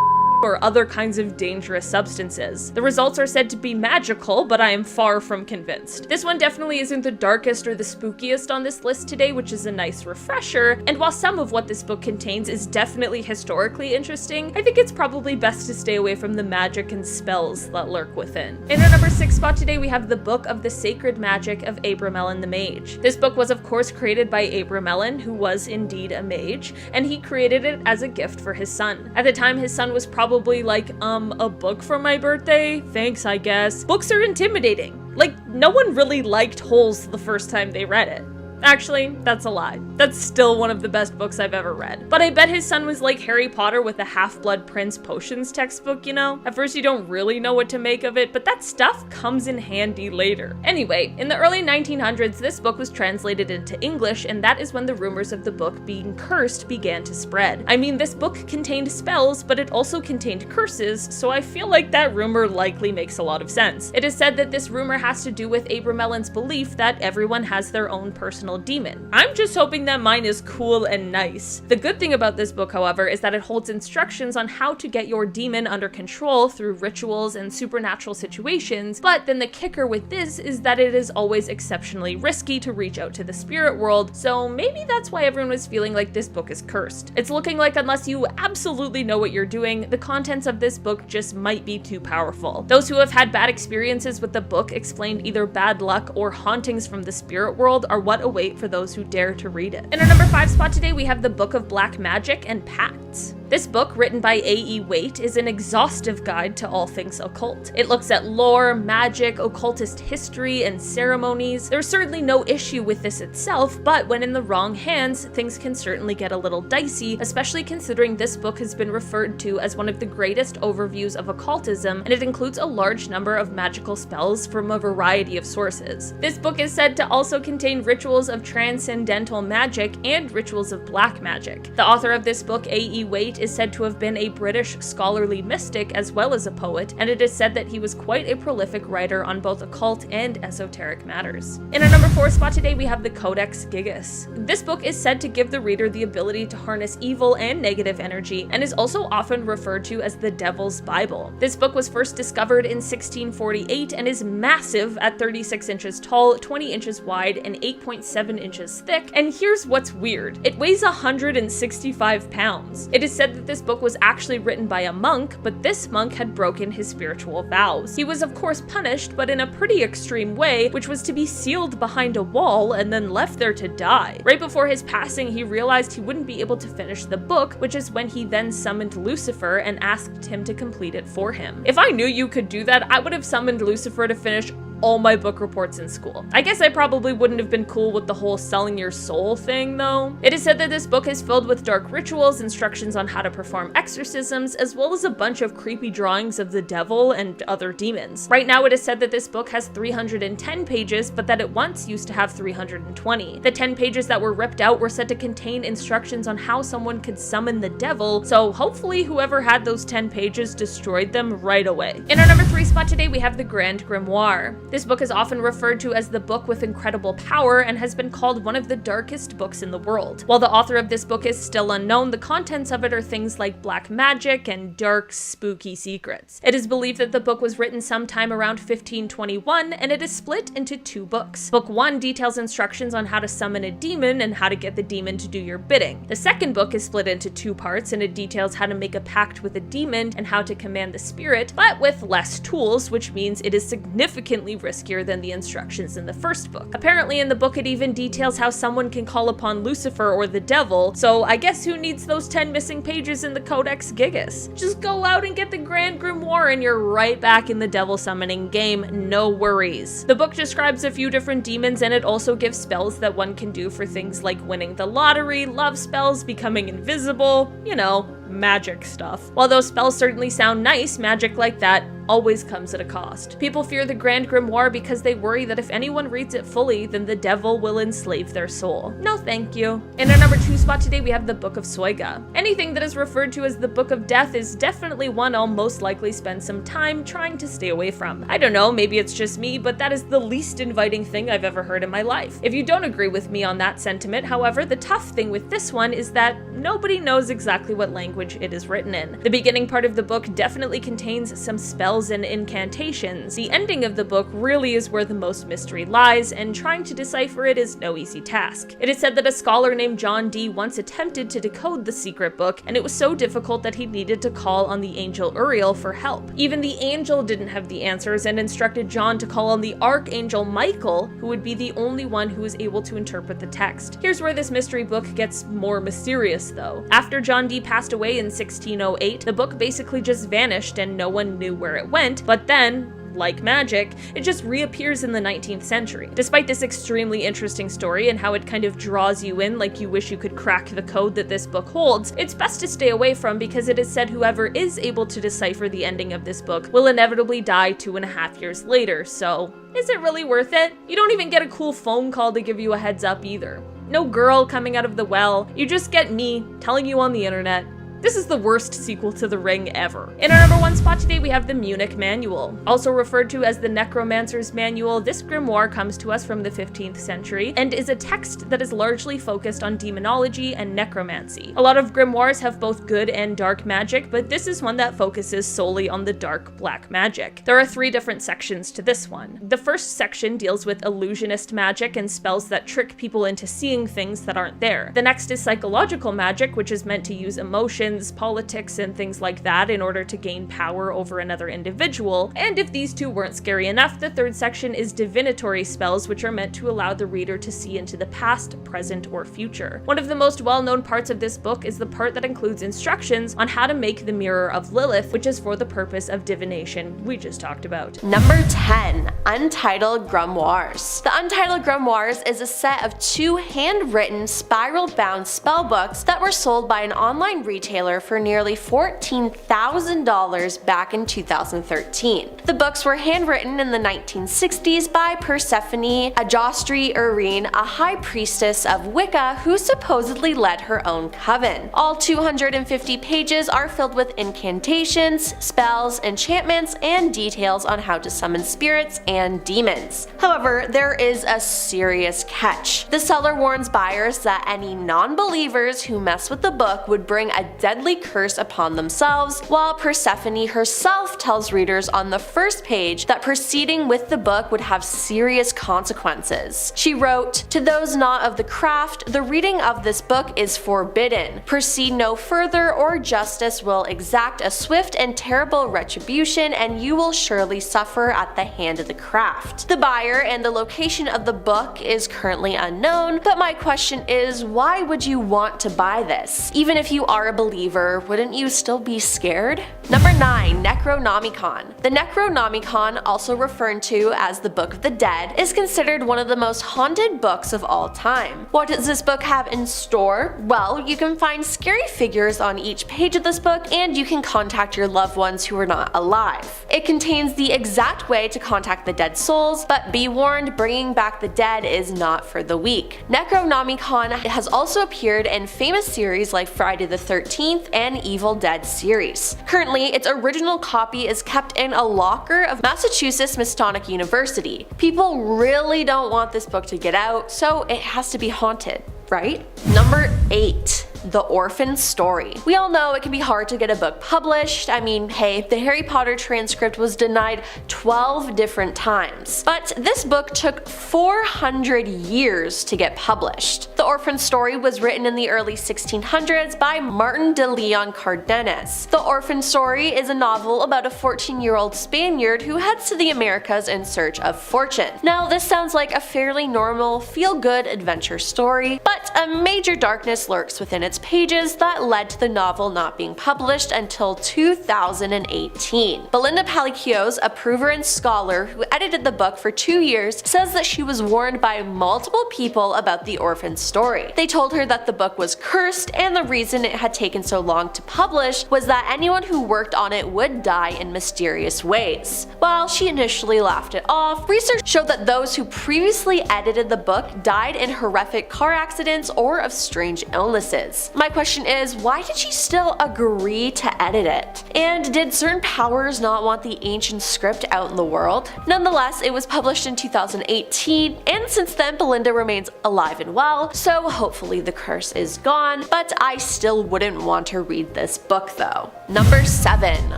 or other kinds of dangerous substances. The results are said to be magical, but I am far from convinced. This one definitely isn't the darkest or the spookiest on this list today, which is a nice refresher, and while some of what this book contains is definitely historically interesting, I think it's probably best to stay away from the magic and spells that lurk within. In our number 6 spot today, we have the Book of the Sacred Magic of Abramelin the Mage. This book was of course created by Abramelin, who was indeed a mage, and he created it as a gift for his son. At the time, his son was probably like, a book for my birthday? Thanks, I guess. Books are intimidating. Like, no one really liked Holes the first time they read it. Actually, that's a lie. That's still one of the best books I've ever read. But I bet his son was like Harry Potter with the Half-Blood Prince potions textbook, you know? At first you don't really know what to make of it, but that stuff comes in handy later. Anyway, in the early 1900s, this book was translated into English, and that is when the rumors of the book being cursed began to spread. I mean, this book contained spells, but it also contained curses, so I feel like that rumor likely makes a lot of sense. It is said that this rumor has to do with Abramelin's belief that everyone has their own personal demon. I'm just hoping that mine is cool and nice. The good thing about this book, however, is that it holds instructions on how to get your demon under control through rituals and supernatural situations, but then the kicker with this is that it is always exceptionally risky to reach out to the spirit world, so maybe that's why everyone was feeling like this book is cursed. It's looking like unless you absolutely know what you're doing, the contents of this book just might be too powerful. Those who have had bad experiences with the book explained either bad luck or hauntings from the spirit world are what awaits for those who dare to read it. In our number 5 spot today, we have the Book of Black Magic and Pacts. This book, written by A.E. Waite, is an exhaustive guide to all things occult. It looks at lore, magic, occultist history, and ceremonies. There's certainly no issue with this itself, but when in the wrong hands, things can certainly get a little dicey, especially considering this book has been referred to as one of the greatest overviews of occultism, and it includes a large number of magical spells from a variety of sources. This book is said to also contain rituals of transcendental magic and rituals of black magic. The author of this book, A.E. Waite, is said to have been a British scholarly mystic as well as a poet, and it is said that he was quite a prolific writer on both occult and esoteric matters. In our number 4 spot today, we have the Codex Gigas. This book is said to give the reader the ability to harness evil and negative energy, and is also often referred to as the Devil's Bible. This book was first discovered in 1648 and is massive at 36 inches tall, 20 inches wide, and 8.7 inches thick, and here's what's weird. It weighs 165 pounds. It is said that this book was actually written by a monk, but this monk had broken his spiritual vows. He was of course punished, but in a pretty extreme way, which was to be sealed behind a wall and then left there to die. Right before his passing, he realized he wouldn't be able to finish the book, which is when he then summoned Lucifer and asked him to complete it for him. If I knew you could do that, I would have summoned Lucifer to finish all my book reports in school. I guess I probably wouldn't have been cool with the whole selling your soul thing though. It is said that this book is filled with dark rituals, instructions on how to perform exorcisms, as well as a bunch of creepy drawings of the devil and other demons. Right now it is said that this book has 310 pages, but that it once used to have 320. The 10 pages that were ripped out were said to contain instructions on how someone could summon the devil, so hopefully whoever had those 10 pages destroyed them right away. In our number 3 spot today, we have the Grand Grimoire. This book is often referred to as the book with incredible power and has been called one of the darkest books in the world. While the author of this book is still unknown, the contents of it are things like black magic and dark, spooky secrets. It is believed that the book was written sometime around 1521, and it is split into 2 books. Book 1 details instructions on how to summon a demon and how to get the demon to do your bidding. The second book is split into 2 parts, and it details how to make a pact with a demon and how to command the spirit, but with less tools, which means it is significantly riskier than the instructions in the first book. Apparently in the book it even details how someone can call upon Lucifer or the devil, so I guess who needs those 10 missing pages in the Codex Gigas? Just go out and get the Grand Grimoire and you're right back in the devil summoning game, no worries. The book describes a few different demons, and it also gives spells that one can do for things like winning the lottery, love spells, becoming invisible, you know, magic stuff. While those spells certainly sound nice, magic like that always comes at a cost. People fear the Grand Grimoire because they worry that if anyone reads it fully, then the devil will enslave their soul. No thank you. In our number 2 spot today, we have the Book of Soiga. Anything that is referred to as the Book of Death is definitely one I'll most likely spend some time trying to stay away from. I don't know, maybe it's just me, but that is the least inviting thing I've ever heard in my life. If you don't agree with me on that sentiment, however, the tough thing with this one is that nobody knows exactly what language it is written in. The beginning part of the book definitely contains some spells and incantations. The ending of the book really is where the most mystery lies, and trying to decipher it is no easy task. It is said that a scholar named John Dee once attempted to decode the secret book, and it was so difficult that he needed to call on the angel Uriel for help. Even the angel didn't have the answers and instructed John to call on the archangel Michael, who would be the only one who was able to interpret the text. Here's where this mystery book gets more mysterious though. After John Dee passed away in 1608, the book basically just vanished and no one knew where it went, but then, like magic, it just reappears in the 19th century. Despite this extremely interesting story and how it kind of draws you in like you wish you could crack the code that this book holds, it's best to stay away from because it is said whoever is able to decipher the ending of this book will inevitably die 2.5 years later, so is it really worth it? You don't even get a cool phone call to give you a heads up either. No girl coming out of the well, you just get me telling you on the internet. This is the worst sequel to The Ring ever. In our number 1 spot today, we have the Munich Manual. Also referred to as the Necromancer's Manual, this grimoire comes to us from the 15th century and is a text that is largely focused on demonology and necromancy. A lot of grimoires have both good and dark magic, but this is one that focuses solely on the dark black magic. There are 3 different sections to this one. The first section deals with illusionist magic and spells that trick people into seeing things that aren't there. The next is psychological magic, which is meant to use emotion, politics, and things like that in order to gain power over another individual. And if these 2 weren't scary enough, the third section is divinatory spells, which are meant to allow the reader to see into the past, present, or future. One of the most well-known parts of this book is the part that includes instructions on how to make the Mirror of Lilith, which is for the purpose of divination we just talked about. Number 10. Untitled Grimoires. The Untitled Grimoires is a set of 2 handwritten, spiral-bound spellbooks that were sold by an online retailer for nearly $14,000 back in 2013. The books were handwritten in the 1960s by Persephone Ajostri Urine, a high priestess of Wicca who supposedly led her own coven. All 250 pages are filled with incantations, spells, enchantments, and details on how to summon spirits and demons. However, there is a serious catch. The seller warns buyers that any non-believers who mess with the book would bring a deadly curse upon themselves, while Persephone herself tells readers on the first page that proceeding with the book would have serious consequences. She wrote, "To those not of the craft, the reading of this book is forbidden. Proceed no further, or justice will exact a swift and terrible retribution, and you will surely suffer at the hand of the craft." The buyer and the location of the book is currently unknown, but my question is, why would you want to buy this? Even if you are a believer, wouldn't you still be scared? Number 9. Necronomicon. The Necronomicon, also referred to as the Book of the Dead, is considered one of the most haunted books of all time. What does this book have in store? Well, you can find scary figures on each page of this book, and you can contact your loved ones who are not alive. It contains the exact way to contact the dead souls, but be warned, bringing back the dead is not for the weak. Necronomicon has also appeared in famous series like Friday the 13th and Evil Dead series. Currently, its original copy is kept in a locker of Massachusetts Masonic University. People really don't want this book to get out, so it has to be haunted, right? Number 8. The Orphan Story. We all know it can be hard to get a book published. I mean, hey, the Harry Potter transcript was denied 12 different times. But this book took 400 years to get published. The Orphan Story was written in the early 1600s by Martin de Leon Cardenas. The Orphan Story is a novel about a 14-year-old Spaniard who heads to the Americas in search of fortune. Now, this sounds like a fairly normal, feel-good adventure story, but a major darkness lurks within its its pages that led to the novel not being published until 2018. Belinda Paliquios, a prover and scholar who edited the book for 2 years, says that she was warned by multiple people about the orphan story. They told her that the book was cursed, and the reason it had taken so long to publish was that anyone who worked on it would die in mysterious ways. While she initially laughed it off, research showed that those who previously edited the book died in horrific car accidents or of strange illnesses. My question is, why did she still agree to edit it? And did certain powers not want the ancient script out in the world? Nonetheless, it was published in 2018, and since then Belinda remains alive and well, so hopefully the curse is gone, but I still wouldn't want to read this book though. Number 7.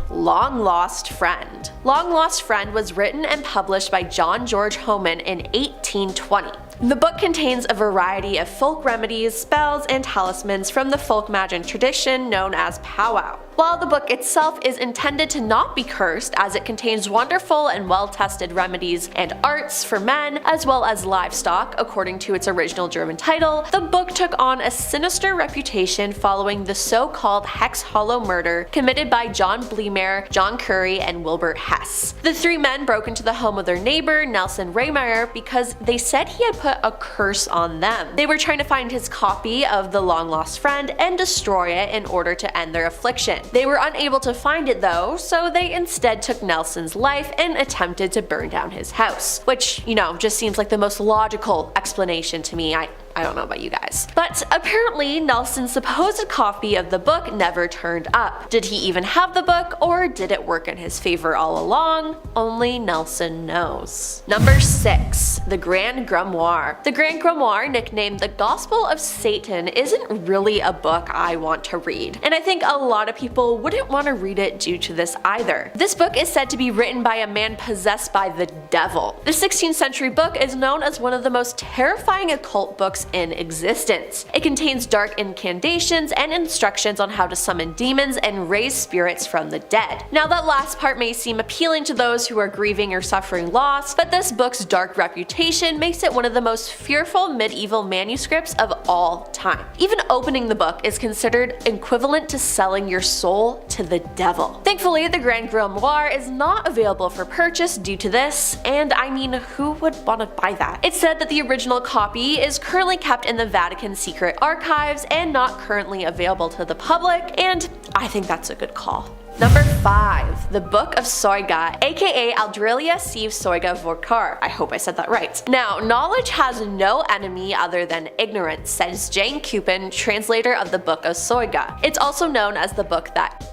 Long Lost Friend. Long Lost Friend was written and published by John George Homan in 1820. The book contains a variety of folk remedies, spells, and talismans from the folk magic tradition known as powwow. While the book itself is intended to not be cursed, as it contains wonderful and well-tested remedies and arts for men as well as livestock, according to its original German title, the book took on a sinister reputation following the so-called Hex Hollow murder committed by John Bleemeyer, John Curry, and Wilbert Hess. The 3 men broke into the home of their neighbor, Nelson Raymeyer, because they said he had put a curse on them. They were trying to find his copy of The Long Lost Friend and destroy it in order to end their affliction. They were unable to find it though, so they instead took Nelson's life and attempted to burn down his house. Which, just seems like the most logical explanation to me. I don't know about you guys. But apparently Nelson's supposed copy of the book never turned up. Did he even have the book, or did it work in his favor all along? Only Nelson knows. Number 6. The Grand Grimoire. The Grand Grimoire, nicknamed the Gospel of Satan, isn't really a book I want to read, and I think a lot of people wouldn't want to read it due to this either. This book is said to be written by a man possessed by the devil. The 16th century book is known as one of the most terrifying occult books in existence. It contains dark incantations and instructions on how to summon demons and raise spirits from the dead. Now that last part may seem appealing to those who are grieving or suffering loss, but this book's dark reputation makes it one of the most fearful medieval manuscripts of all time. Even opening the book is considered equivalent to selling your soul to the devil. Thankfully, the Grand Grimoire is not available for purchase due to this, and I mean, who would want to buy that? It's said that the original copy is currently kept in the Vatican secret archives and not currently available to the public, and I think that's a good call. Number 5. The Book of Soiga, aka Aldrilia Sieve Soiga Vorkar. I hope I said that right. Now, knowledge has no enemy other than ignorance, says Jane Cupin, translator of the Book of Soiga. It's also known as the book that...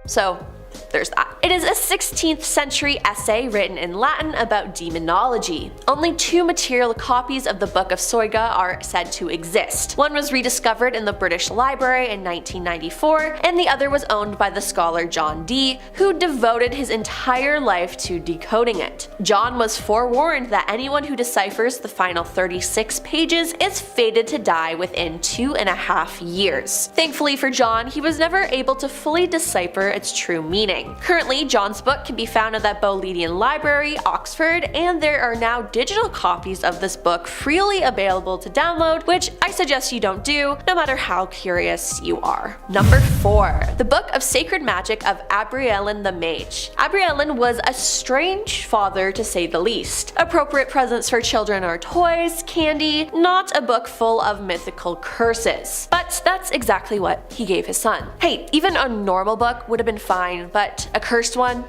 So, there's that. It is a 16th century essay written in Latin about demonology. Only 2 material copies of the Book of Soiga are said to exist. One was rediscovered in the British Library in 1994, and the other was owned by the scholar John Dee, who devoted his entire life to decoding it. John was forewarned that anyone who deciphers the final 36 pages is fated to die within 2.5 years. Thankfully for John, he was never able to fully decipher its true meaning. Currently, John's book can be found at the Bodleian Library, Oxford, and there are now digital copies of this book freely available to download, which I suggest you don't do, no matter how curious you are. Number 4. The Book of Sacred Magic of Abrielin the Mage. Abrielin was a strange father, to say the least. Appropriate presents for children are toys, candy, not a book full of mythical curses. But that's exactly what he gave his son. Hey, even a normal book would have been fine, but a cursed one?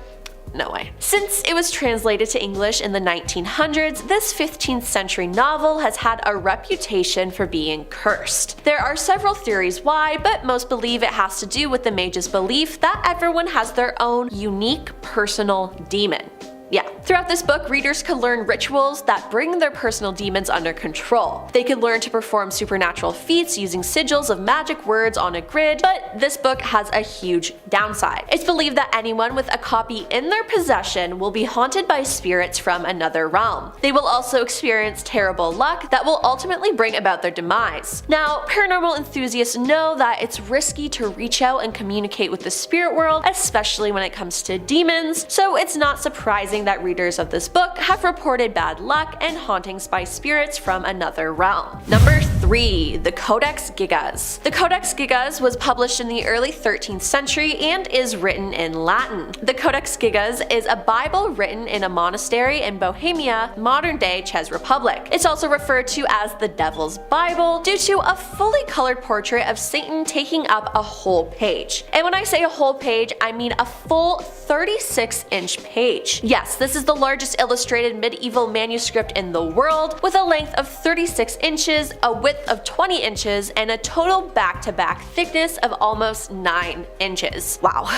No way. Since it was translated to English in the 1900s, this 15th century novel has had a reputation for being cursed. There are several theories why, but most believe it has to do with the mage's belief that everyone has their own unique personal demon. Yeah. Throughout this book, readers could learn rituals that bring their personal demons under control. They could learn to perform supernatural feats using sigils of magic words on a grid, but this book has a huge downside. It's believed that anyone with a copy in their possession will be haunted by spirits from another realm. They will also experience terrible luck that will ultimately bring about their demise. Now, paranormal enthusiasts know that it's risky to reach out and communicate with the spirit world, especially when it comes to demons, so it's not surprising that readers readers of this book have reported bad luck and hauntings by spirits from another realm. Number 3. The Codex Gigas. The Codex Gigas was published in the early 13th century and is written in Latin. The Codex Gigas is a Bible written in a monastery in Bohemia, modern-day Czech Republic. It's also referred to as the Devil's Bible due to a fully colored portrait of Satan taking up a whole page. And when I say a whole page, I mean a full 36-inch page. Yes, this is the largest illustrated medieval manuscript in the world, with a length of 36 inches, a width of 20 inches, and a total back-to-back thickness of almost 9 inches. Wow.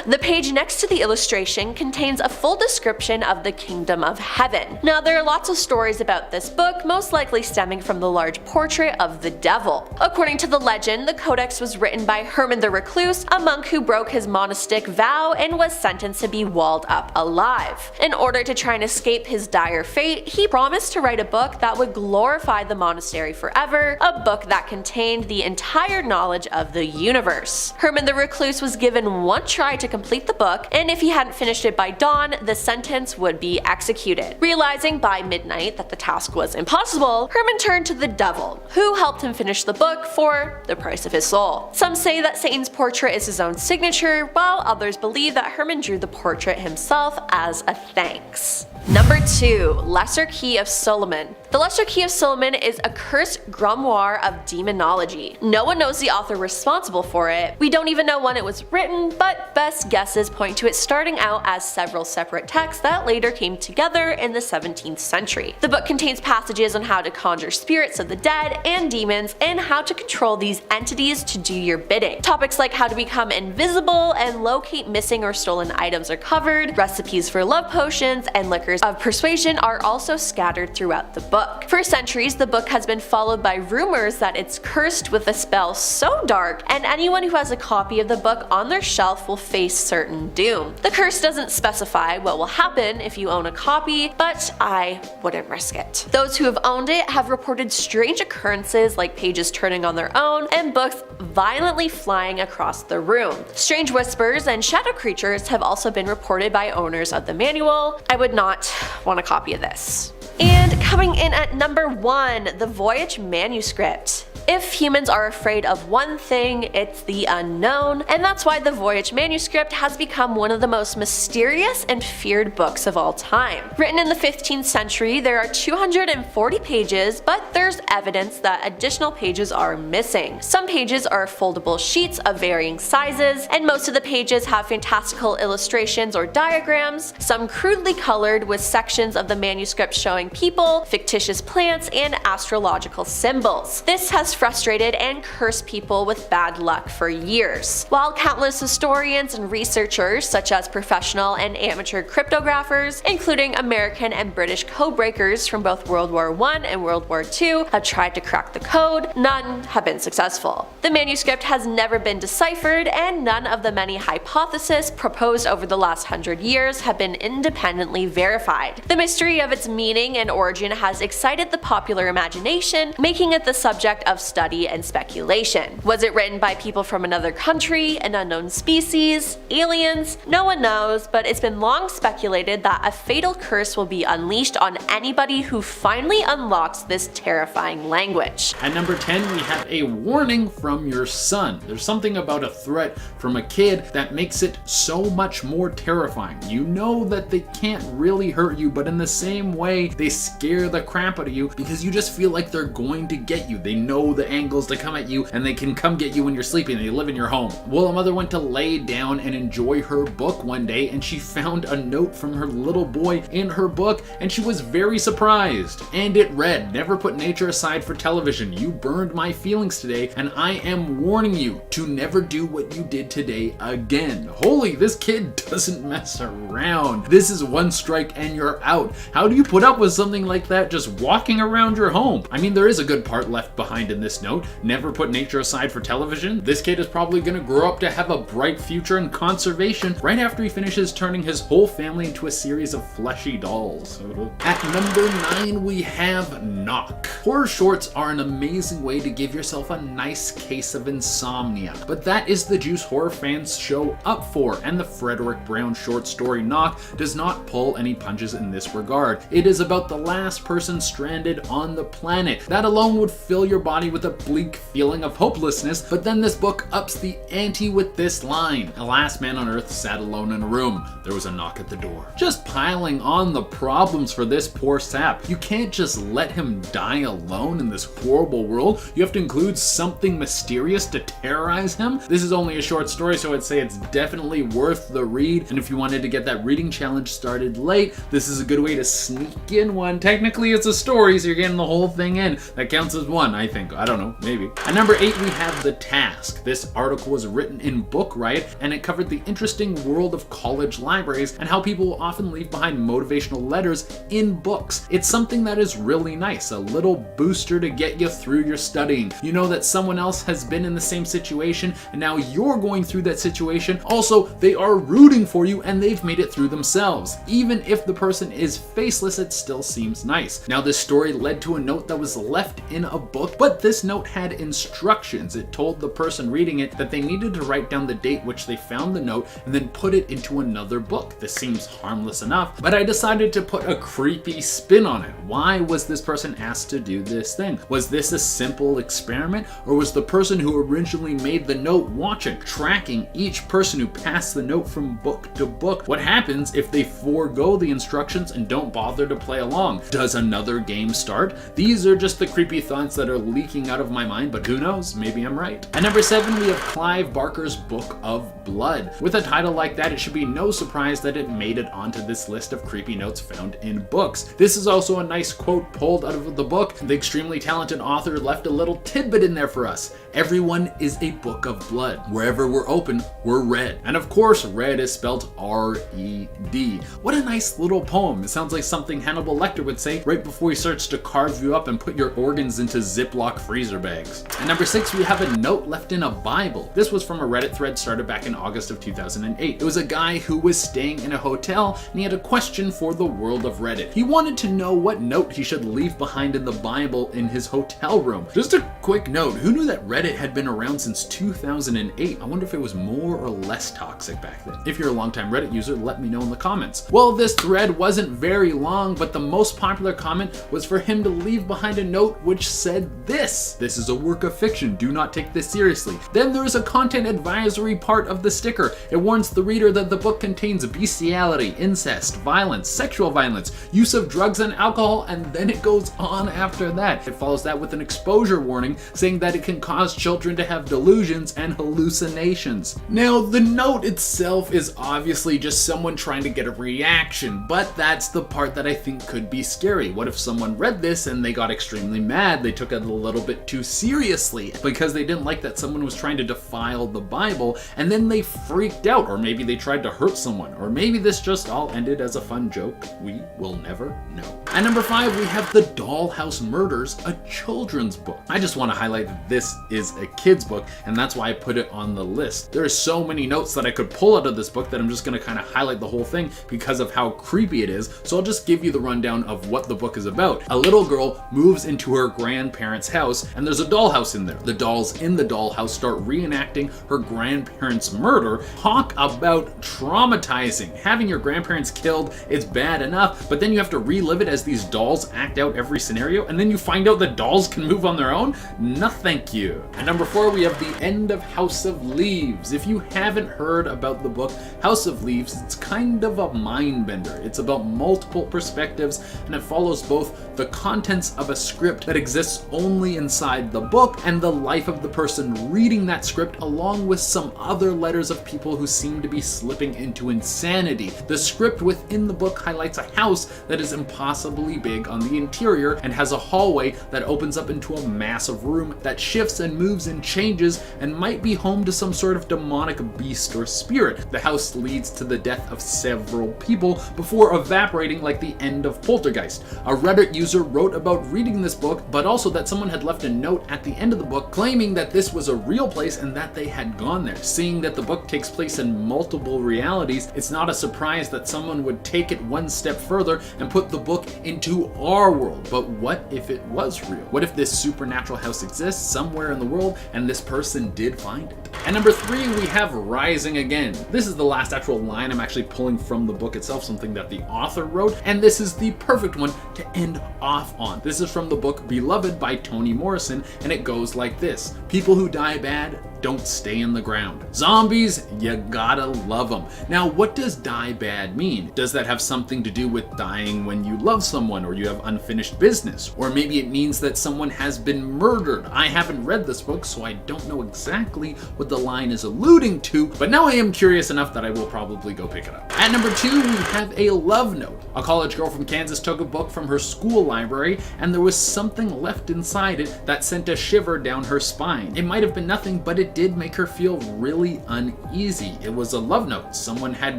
The page next to the illustration contains a full description of the Kingdom of Heaven. Now, there are lots of stories about this book, most likely stemming from the large portrait of the devil. According to the legend, the Codex was written by Herman the Recluse, a monk who broke his monastic vow and was sentenced to be walled up alive. In order to try and escape his dire fate, he promised to write a book that would glorify the monastery forever, a book that contained the entire knowledge of the universe. Herman the Recluse was given one try to complete the book, and if he hadn't finished it by dawn, the sentence would be executed. Realizing by midnight that the task was impossible, Herman turned to the devil, who helped him finish the book for the price of his soul. Some say that Satan's portrait is his own signature, while others believe that Herman drew the portrait himself as a thanks. Number 2. Lesser Key of Solomon. The Lesser Key of Solomon is a cursed grimoire of demonology. No one knows the author responsible for it. We don't even know when it was written, but best guesses point to it starting out as several separate texts that later came together in the 17th century. The book contains passages on how to conjure spirits of the dead and demons, and how to control these entities to do your bidding. Topics like how to become invisible and locate missing or stolen items are covered. Recipes for love potions and liquors of persuasion are also scattered throughout the book. For centuries, the book has been followed by rumors that it's cursed with a spell so dark, and anyone who has a copy of the book on their shelf will face certain doom. The curse doesn't specify what will happen if you own a copy, but I wouldn't risk it. Those who have owned it have reported strange occurrences like pages turning on their own and books violently flying across the room. Strange whispers and shadow creatures have also been reported by owners of the manual. I would not want a copy of this. And coming in at number 1, the Voyage Manuscript. If humans are afraid of one thing, it's the unknown, and that's why the Voyage Manuscript has become one of the most mysterious and feared books of all time. Written in the 15th century, there are 240 pages, but there's evidence that additional pages are missing. Some pages are foldable sheets of varying sizes, and most of the pages have fantastical illustrations or diagrams, some crudely colored with sections of the manuscript showing people, fictitious plants, and astrological symbols. This has frustrated and cursed people with bad luck for years. While countless historians and researchers, such as professional and amateur cryptographers, including American and British codebreakers from both World War I and World War II, have tried to crack the code, none have been successful. The manuscript has never been deciphered, and none of the many hypotheses proposed over the last 100 years have been independently verified. The mystery of its meaning and origin has excited the popular imagination, making it the subject of study and speculation. Was it written by people from another country, an unknown species, aliens? No one knows, but it's been long speculated that a fatal curse will be unleashed on anybody who finally unlocks this terrifying language. At number 10, we have a warning from your son. There's something about a threat from a kid that makes it so much more terrifying. You know that they can't really hurt you, but in the same way, they scare the crap out of you because you just feel like they're going to get you. They know the angles to come at you, and they can come get you when you're sleeping and they live in your home. Well, a mother went to lay down and enjoy her book one day, and she found a note from her little boy in her book, and she was very surprised. And it read, "Never put nature aside for television. You burned my feelings today, and I am warning you to never do what you did today again." Holy, this kid doesn't mess around. This is one strike and you're out. How do you put up with with something like that just walking around your home. I mean, there is a good part left behind in this note. Never put nature aside for television. This kid is probably gonna grow up to have a bright future in conservation right after he finishes turning his whole family into a series of fleshy dolls. At number 9, we have Knock. Horror shorts are an amazing way to give yourself a nice case of insomnia, but that is the juice horror fans show up for, and the Frederick Brown short story Knock does not pull any punches in this regard. It is about the last person stranded on the planet. That alone would fill your body with a bleak feeling of hopelessness, but then this book ups the ante with this line: "A last man on earth sat alone in a room. There was a knock at the door." Just piling on the problems for this poor sap. You can't just let him die alone in this horrible world. You have to include something mysterious to terrorize him. This is only a short story, so I'd say it's definitely worth the read, and if you wanted to get that reading challenge started late, this is a good way to sneak in one. Technically it's a story, so you're getting the whole thing in. That counts as one, I think. I don't know, maybe. At number 8, we have The Task. This article was written in Book Riot, and it covered the interesting world of college libraries and how people often leave behind motivational letters in books. It's something that is really nice, a little booster to get you through your studying. You know that someone else has been in the same situation, and now you're going through that situation. Also, they are rooting for you, and they've made it through themselves. Even if the person is faceless, it still seems nice. Now, this story led to a note that was left in a book, but this note had instructions. It told the person reading it that they needed to write down the date which they found the note and then put it into another book. This seems harmless enough, but I decided to put a creepy spin on it. Why was this person asked to do this thing? Was this a simple experiment, or was the person who originally made the note watching, tracking each person who passed the note from book to book? What happens if they forego the instructions and don't bother to play along? Does another game start? These are just the creepy thoughts that are leaking out of my mind, but who knows? Maybe I'm right. At number 7, we have Clive Barker's Book of Blood. With a title like that, it should be no surprise that it made it onto this list of creepy notes found in books. This is also a nice quote pulled out of the book. The extremely talented author left a little tidbit in there for us. Everyone is a book of blood. Wherever we're open, we're red. And of course, red is spelled R-E-D. What a nice little poem. It sounds like something Hannibal Lecter would say right before he starts to carve you up and put your organs into Ziploc freezer bags. At number 6, we have a note left in a Bible. This was from a Reddit thread started back in August of 2008. It was a guy who was staying in a hotel, and he had a question for the world of Reddit. He wanted to know what note he should leave behind in the Bible in his hotel room. Just a quick note, who knew that Reddit had been around since 2008? I wonder if it was more or less toxic back then. If you're a longtime Reddit user, let me know in the comments. Well, this thread wasn't very long, but the most popular comment was for him to leave behind a note which said this: "This is a work of fiction, do not take this seriously." Then there is a content advisory part of the sticker. It warns the reader that the book contains bestiality, incest, violence, sexual violence, use of drugs and alcohol, and then it goes on after that. It follows that with an exposure warning saying that it can cause children to have delusions and hallucinations. Now, the note itself is obviously just someone trying to get a reaction, but that's the part that I think could be scary. What if someone read this and they got extremely mad? They took it a little bit too seriously because they didn't like that someone was trying to defile the Bible, and then they freaked out, or maybe they tried to hurt someone, or maybe this just all ended as a fun joke. We will never know. At number 5, we have The Dollhouse Murders, a children's book. I just want to highlight that this is a kid's book, and that's why I put it on the list. There are so many notes that I could pull out of this book that I'm just going to kind of highlight the whole thing because of how creepy it is, so I'll just give you the rundown of what the book is about. A little girl moves into her grandparents' house, and there's a dollhouse in there. The dolls in the dollhouse start reenacting her grandparents' murder. Talk about traumatizing. Having your grandparents killed is bad enough, but then you have to relive it as these dolls act out every scenario, and then you find out that dolls can move on their own? No thank you. At number 4, we have The End of House of Leaves. If you haven't heard about the book House of Leaves, it's kind of a mind bender. It's about multiple perspectives, and it follows both the contents of a script that exists only inside the book and the life of the person reading that script, along with some other letters of people who seem to be slipping into insanity. The script within the book highlights a house that is impossibly big on the interior and has a hallway that opens up into a massive room that shifts and moves and changes and might be home to some sort of demonic beast or spirit. The house leads to the death of several people before evaporating like the end of of Poltergeist. A Reddit user wrote about reading this book, but also that someone had left a note at the end of the book claiming that this was a real place and that they had gone there. Seeing that the book takes place in multiple realities, it's not a surprise that someone would take it one step further and put the book into our world. But what if it was real? What if this supernatural house exists somewhere in the world and this person did find it? At number 3, we have Rising Again. This is the last actual line I'm actually pulling from the book itself, something that the author wrote, and this is the perfect one to end off on. This is from the book Beloved by Toni Morrison, and it goes like this: people who die bad don't stay in the ground. Zombies, you gotta love them. Now, what does die bad mean? Does that have something to do with dying when you love someone or you have unfinished business? Or maybe it means that someone has been murdered. I haven't read this book, so I don't know exactly what the line is alluding to, but now I am curious enough that I will probably go pick it up. At number 2, we have a love note. A college girl from Kansas took a book from her school library, and there was something left inside it that sent a shiver down her spine. It might have been nothing, but it did make her feel really uneasy. It was a love note. Someone had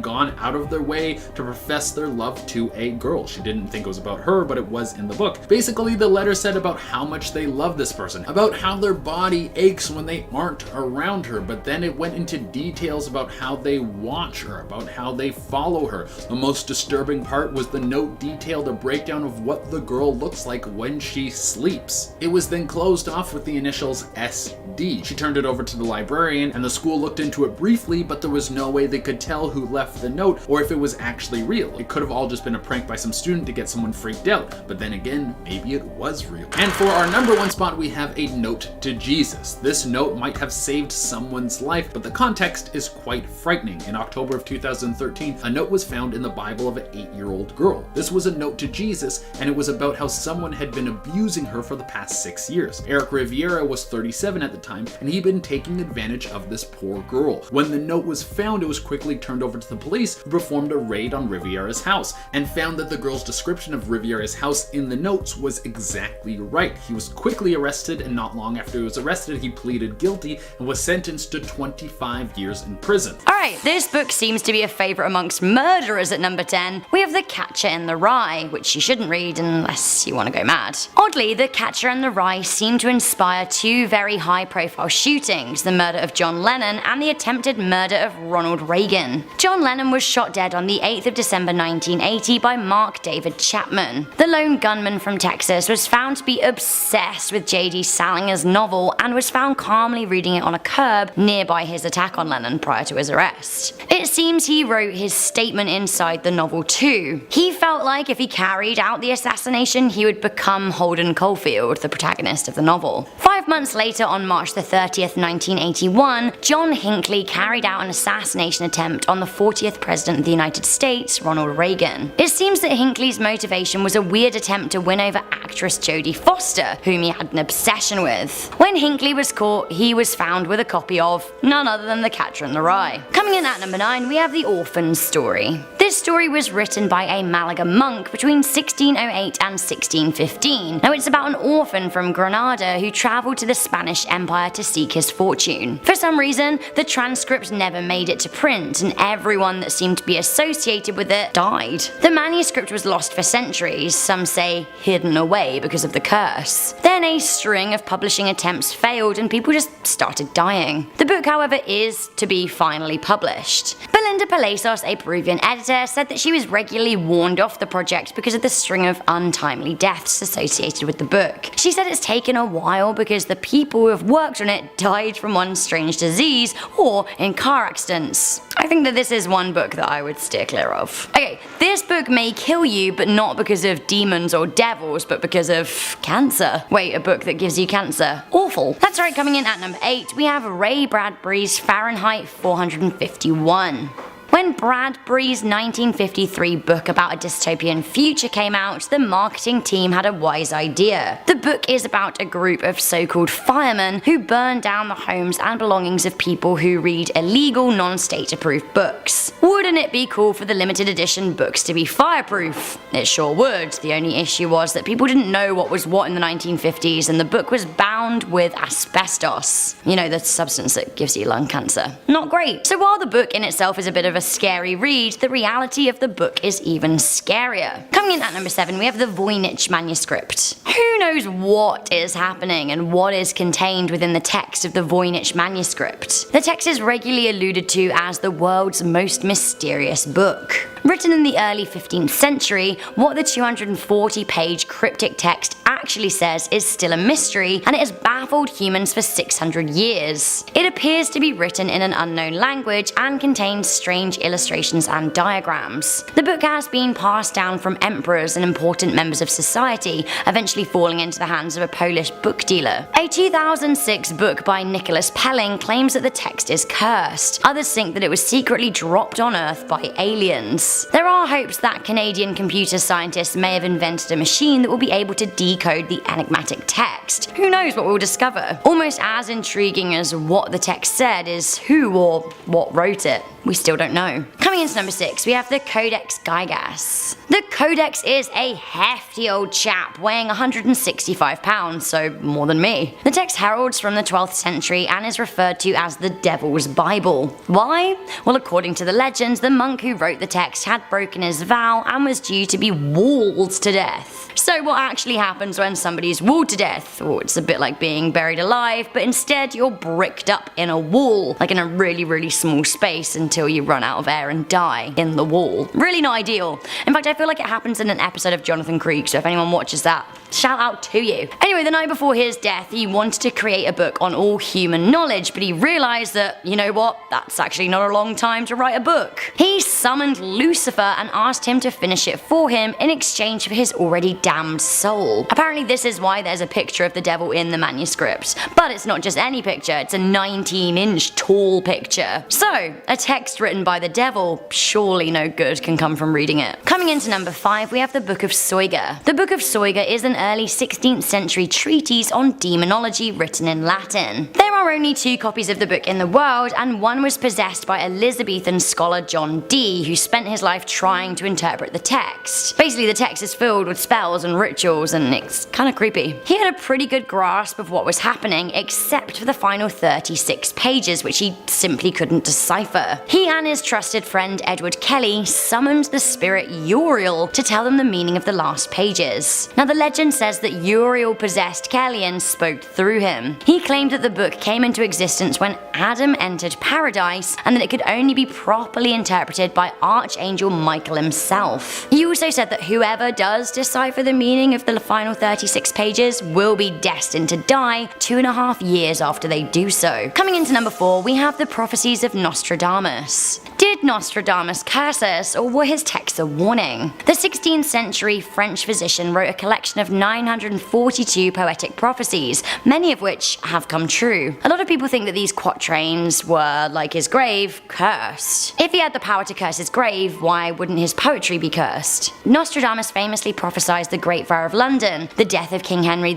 gone out of their way to profess their love to a girl. She didn't think it was about her, but it was in the book. Basically, the letter said about how much they love this person, about how their body aches when they aren't around her, but then it went into details about how they watch her, about how they follow her. The most disturbing part was the note detailed a breakdown of what the girl looks like when she sleeps. It was then closed off with the initials SD. She turned it over to the librarian, and the school looked into it briefly, but there was no way they could tell who left the note or if it was actually real. It could have all just been a prank by some student to get someone freaked out, but then again, maybe it was real. And for our number 1 spot, we have a note to Jesus. This note might have saved someone's life, but the context is quite frightening. In October of 2013, a note was found in the Bible of an 8-year-old girl. This was a note to Jesus, and it was about how someone had been abusing her for the past 6 years. Eric Riviera was 37 at the time, and he'd been taking advantage of this poor girl. When the note was found, it was quickly turned over to the police, who performed a raid on Riviera's house and found that the girl's description of Riviera's house in the notes was exactly right. He was quickly arrested, and not long after he was arrested, he pleaded guilty and was sentenced to 25 years in prison. Alright, this book seems to be a favourite amongst murderers. At number 10, we have The Catcher in the Rye, which you shouldn't read unless you want to go mad. Oddly, The Catcher in the Rye seemed to inspire 2 very high-profile shootings, the murder of John Lennon and the attempted murder of Ronald Reagan. John Lennon was shot dead on the 8th of December 1980 by Mark David Chapman. The lone gunman from Texas was found to be obsessed with J.D. Salinger's novel and was found calmly reading it on a curb nearby his attack on Lennon prior to his arrest. It seems he wrote his statement inside the novel too. He felt like if he carried out the assassination, he would become Holden Caulfield, the protagonist of the novel. 5 months later, on March the 30th, 1981, John Hinckley carried out an assassination attempt on the 40th President of the United States, Ronald Reagan. It seems that Hinckley's motivation was a weird attempt to win over actress Jodie Foster, whom he had an obsession with. When Hinckley was caught, he was found with a copy of none other than The Catcher in the Rye. Coming in at number 9, we have The Orphan Story. This story was written by a Malaga monk between 1608 and 1615. Now, it's about an orphan from Granada who travelled to the Spanish Empire to seek his fortune. For some reason, the transcript never made it to print, and everyone that seemed to be associated with it died. The manuscript was lost for centuries, some say hidden away because of the curse. Then a string of publishing attempts failed and people just started dying. The book, however, is to be finally published. Belinda Palacios, a Peruvian editor, said that she was regularly warned off the project because of the string of untimely deaths associated with the book. She said it's taken a while because the people who have worked on it died from one strange disease or in car accidents. I think that this is one book that I would steer clear of. Okay, this book may kill you, but not because of demons or devils, but because of cancer. Wait, a book that gives you cancer? Awful. That's right, coming in at number 8, we have Ray Bradbury's Fahrenheit 451. When Bradbury's 1953 book about a dystopian future came out, the marketing team had a wise idea. The book is about a group of so-called firemen who burn down the homes and belongings of people who read illegal, non-state approved books. Wouldn't it be cool for the limited edition books to be fireproof? It sure would. The only issue was that people didn't know what was what in the 1950s, and the book was bound with asbestos. You know, the substance that gives you lung cancer. Not great. So while the book in itself is a bit of a scary read, the reality of the book is even scarier. Coming in at number 7, we have the Voynich manuscript. Who knows what is happening and what is contained within the text of the Voynich manuscript? The text is regularly alluded to as the world's most mysterious book. Written in the early 15th century, what the 240-page cryptic text actually says is still a mystery, and it has baffled humans for 600 years. It appears to be written in an unknown language and contains strange illustrations and diagrams. The book has been passed down from emperors and important members of society, eventually falling into the hands of a Polish book dealer. A 2006 book by Nicholas Pelling claims that the text is cursed. Others think that it was secretly dropped on Earth by aliens. There are hopes that Canadian computer scientists may have invented a machine that will be able to decode the enigmatic text. Who knows what we'll discover? Almost as intriguing as what the text said is who or what wrote it. We still don't know. Coming into number 6, we have the Codex Gigas. The Codex is a hefty old chap weighing 165 pounds, so more than me. The text heralds from the 12th century and is referred to as the Devil's Bible. Why? Well, according to the legends, the monk who wrote the text had broken his vow and was due to be walled to death. So what actually happens when somebody's walled to death? Well, it's a bit like being buried alive, but instead you're bricked up in a wall, like in a really small space until you run out of air and die in the wall. Really not ideal. In fact, I feel like it happens in an episode of Jonathan Creek, so if anyone watches that, shout out to you. Anyway, the night before his death, he wanted to create a book on all human knowledge, but he realized that, you know what, that's actually not a long time to write a book. He summoned Lucifer and asked him to finish it for him in exchange for his already damned soul. Apparently this is why there's a picture of the devil in the manuscript. But it's not just any picture, it's a 19-inch tall picture. So, a text written by the devil, surely no good can come from reading it. Coming into number 5, we have the Book of Soiga. The Book of Soiga is an early 16th century treatise on demonology written in Latin. There are only 2 copies of the book in the world, and one was possessed by Elizabethan scholar John Dee, who spent his life trying to interpret the text. Basically, the text is filled with spells and rituals, and it's kinda creepy. He had a pretty good grasp of what was happening, except for the final 36 pages, which he simply couldn't decipher. He and his trusted friend Edward Kelly summoned the spirit Uriel to tell them the meaning of the last pages. Now, the legend says that Uriel possessed Kelly and spoke through him. He claimed that the book came into existence when Adam entered paradise, and that it could only be properly interpreted by Archangel Michael himself. He also said that whoever does decipher the meaning of the final 36 pages will be destined to die 2.5 years after they do so. Coming into number 4, we have the prophecies of Nostradamus. Did Nostradamus curse us, or were his texts a warning? The 16th century French physician wrote a collection of 942 poetic prophecies, many of which have come true. A lot of people think that these quatrains were, like his grave, cursed. If he had the power to curse his grave, why wouldn't his poetry be cursed? Nostradamus famously prophesied the Great Fire of London, the death of King Henry II,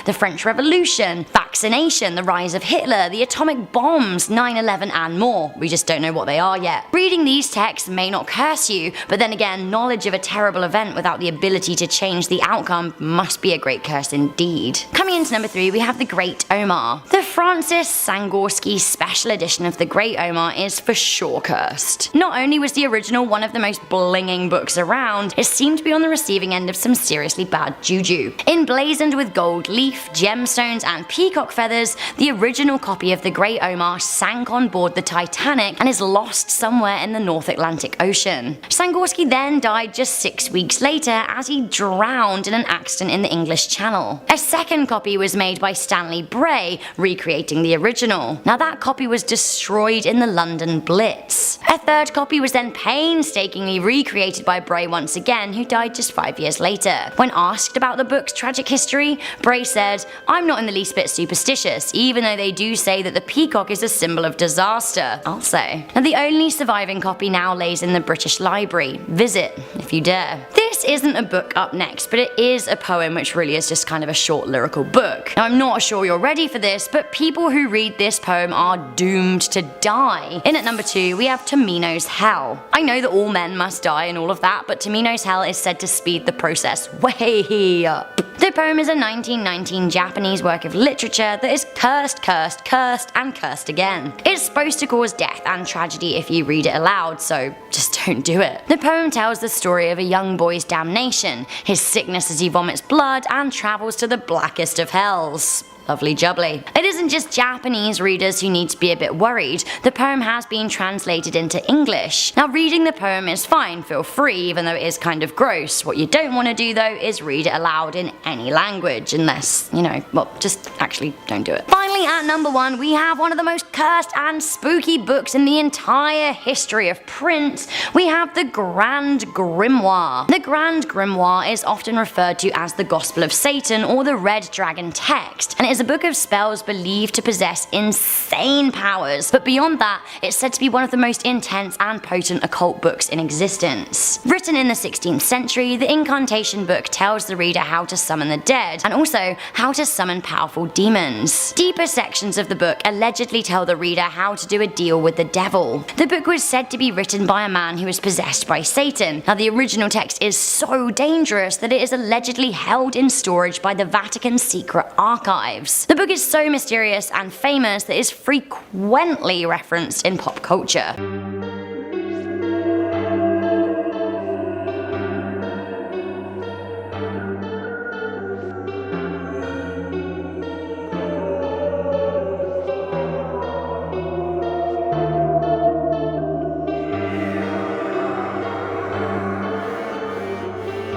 the French Revolution, vaccination, the rise of Hitler, the atomic bombs, 9/11 and more. We just don't know what they are yet. Reading these texts may not curse you, but then again, knowledge of a terrible event without the ability to change the outcome must be a great curse indeed. Coming into number 3, we have the Great Omar. The Francis Sangorski special edition of the Great Omar is for sure cursed. Not only was the original one of the most blinging books around, it seemed to be on the receiving end of some seriously bad juju. Emblazoned with gold leaf, gemstones, and peacock feathers, the original copy of the Great Omar sank on board the Titanic and is lost somewhere in the North Atlantic Ocean. Sangorski then died just 6 weeks later as he drowned in an accident in the English Channel. A second copy was made by Stanley Bray, recreating the original. Now that copy was destroyed in the London Blitz. A third copy was then painstakingly recreated by Bray once again, who died just 5 years later. When asked about the book's tragic history, Bray said, "I'm not in the least bit superstitious, even though they do say that the peacock is a symbol of disaster. I'll say." Now the only surviving copy now lays in the British Library. Visit if you dare. This This isn't a book up next, but it is a poem which really is just kind of a short lyrical book. Now I'm not sure you're ready for this, but people who read this poem are doomed to die. In at number 2 we have Tamino's Hell. I know that all men must die and all of that, but Tamino's Hell is said to speed the process way up. The poem is a 1919 Japanese work of literature that is cursed, cursed, cursed, and cursed again. It's supposed to cause death and tragedy if you read it aloud, so just don't do it. The poem tells the story of a young boy's damnation, his sickness as he vomits blood and travels to the blackest of hells. Lovely jubbly. It isn't just Japanese readers who need to be a bit worried. The poem has been translated into English. Now reading the poem is fine, feel free, even though it is kind of gross. What you don't want to do though is read it aloud in any language, unless, well, just actually don't do it. Finally at number 1 we have one of the most cursed and spooky books in the entire history of print. We have the Grand Grimoire. The Grand Grimoire is often referred to as the Gospel of Satan or the Red Dragon text, and it is a book of spells believed to possess insane powers, but beyond that, it's said to be one of the most intense and potent occult books in existence. Written in the 16th century, the incantation book tells the reader how to summon the dead, and also how to summon powerful demons. Deeper sections of the book allegedly tell the reader how to do a deal with the devil. The book was said to be written by a man who was possessed by Satan. Now the original text is so dangerous that it is allegedly held in storage by the Vatican's secret archives. The book is so mysterious and famous that it is frequently referenced in pop culture.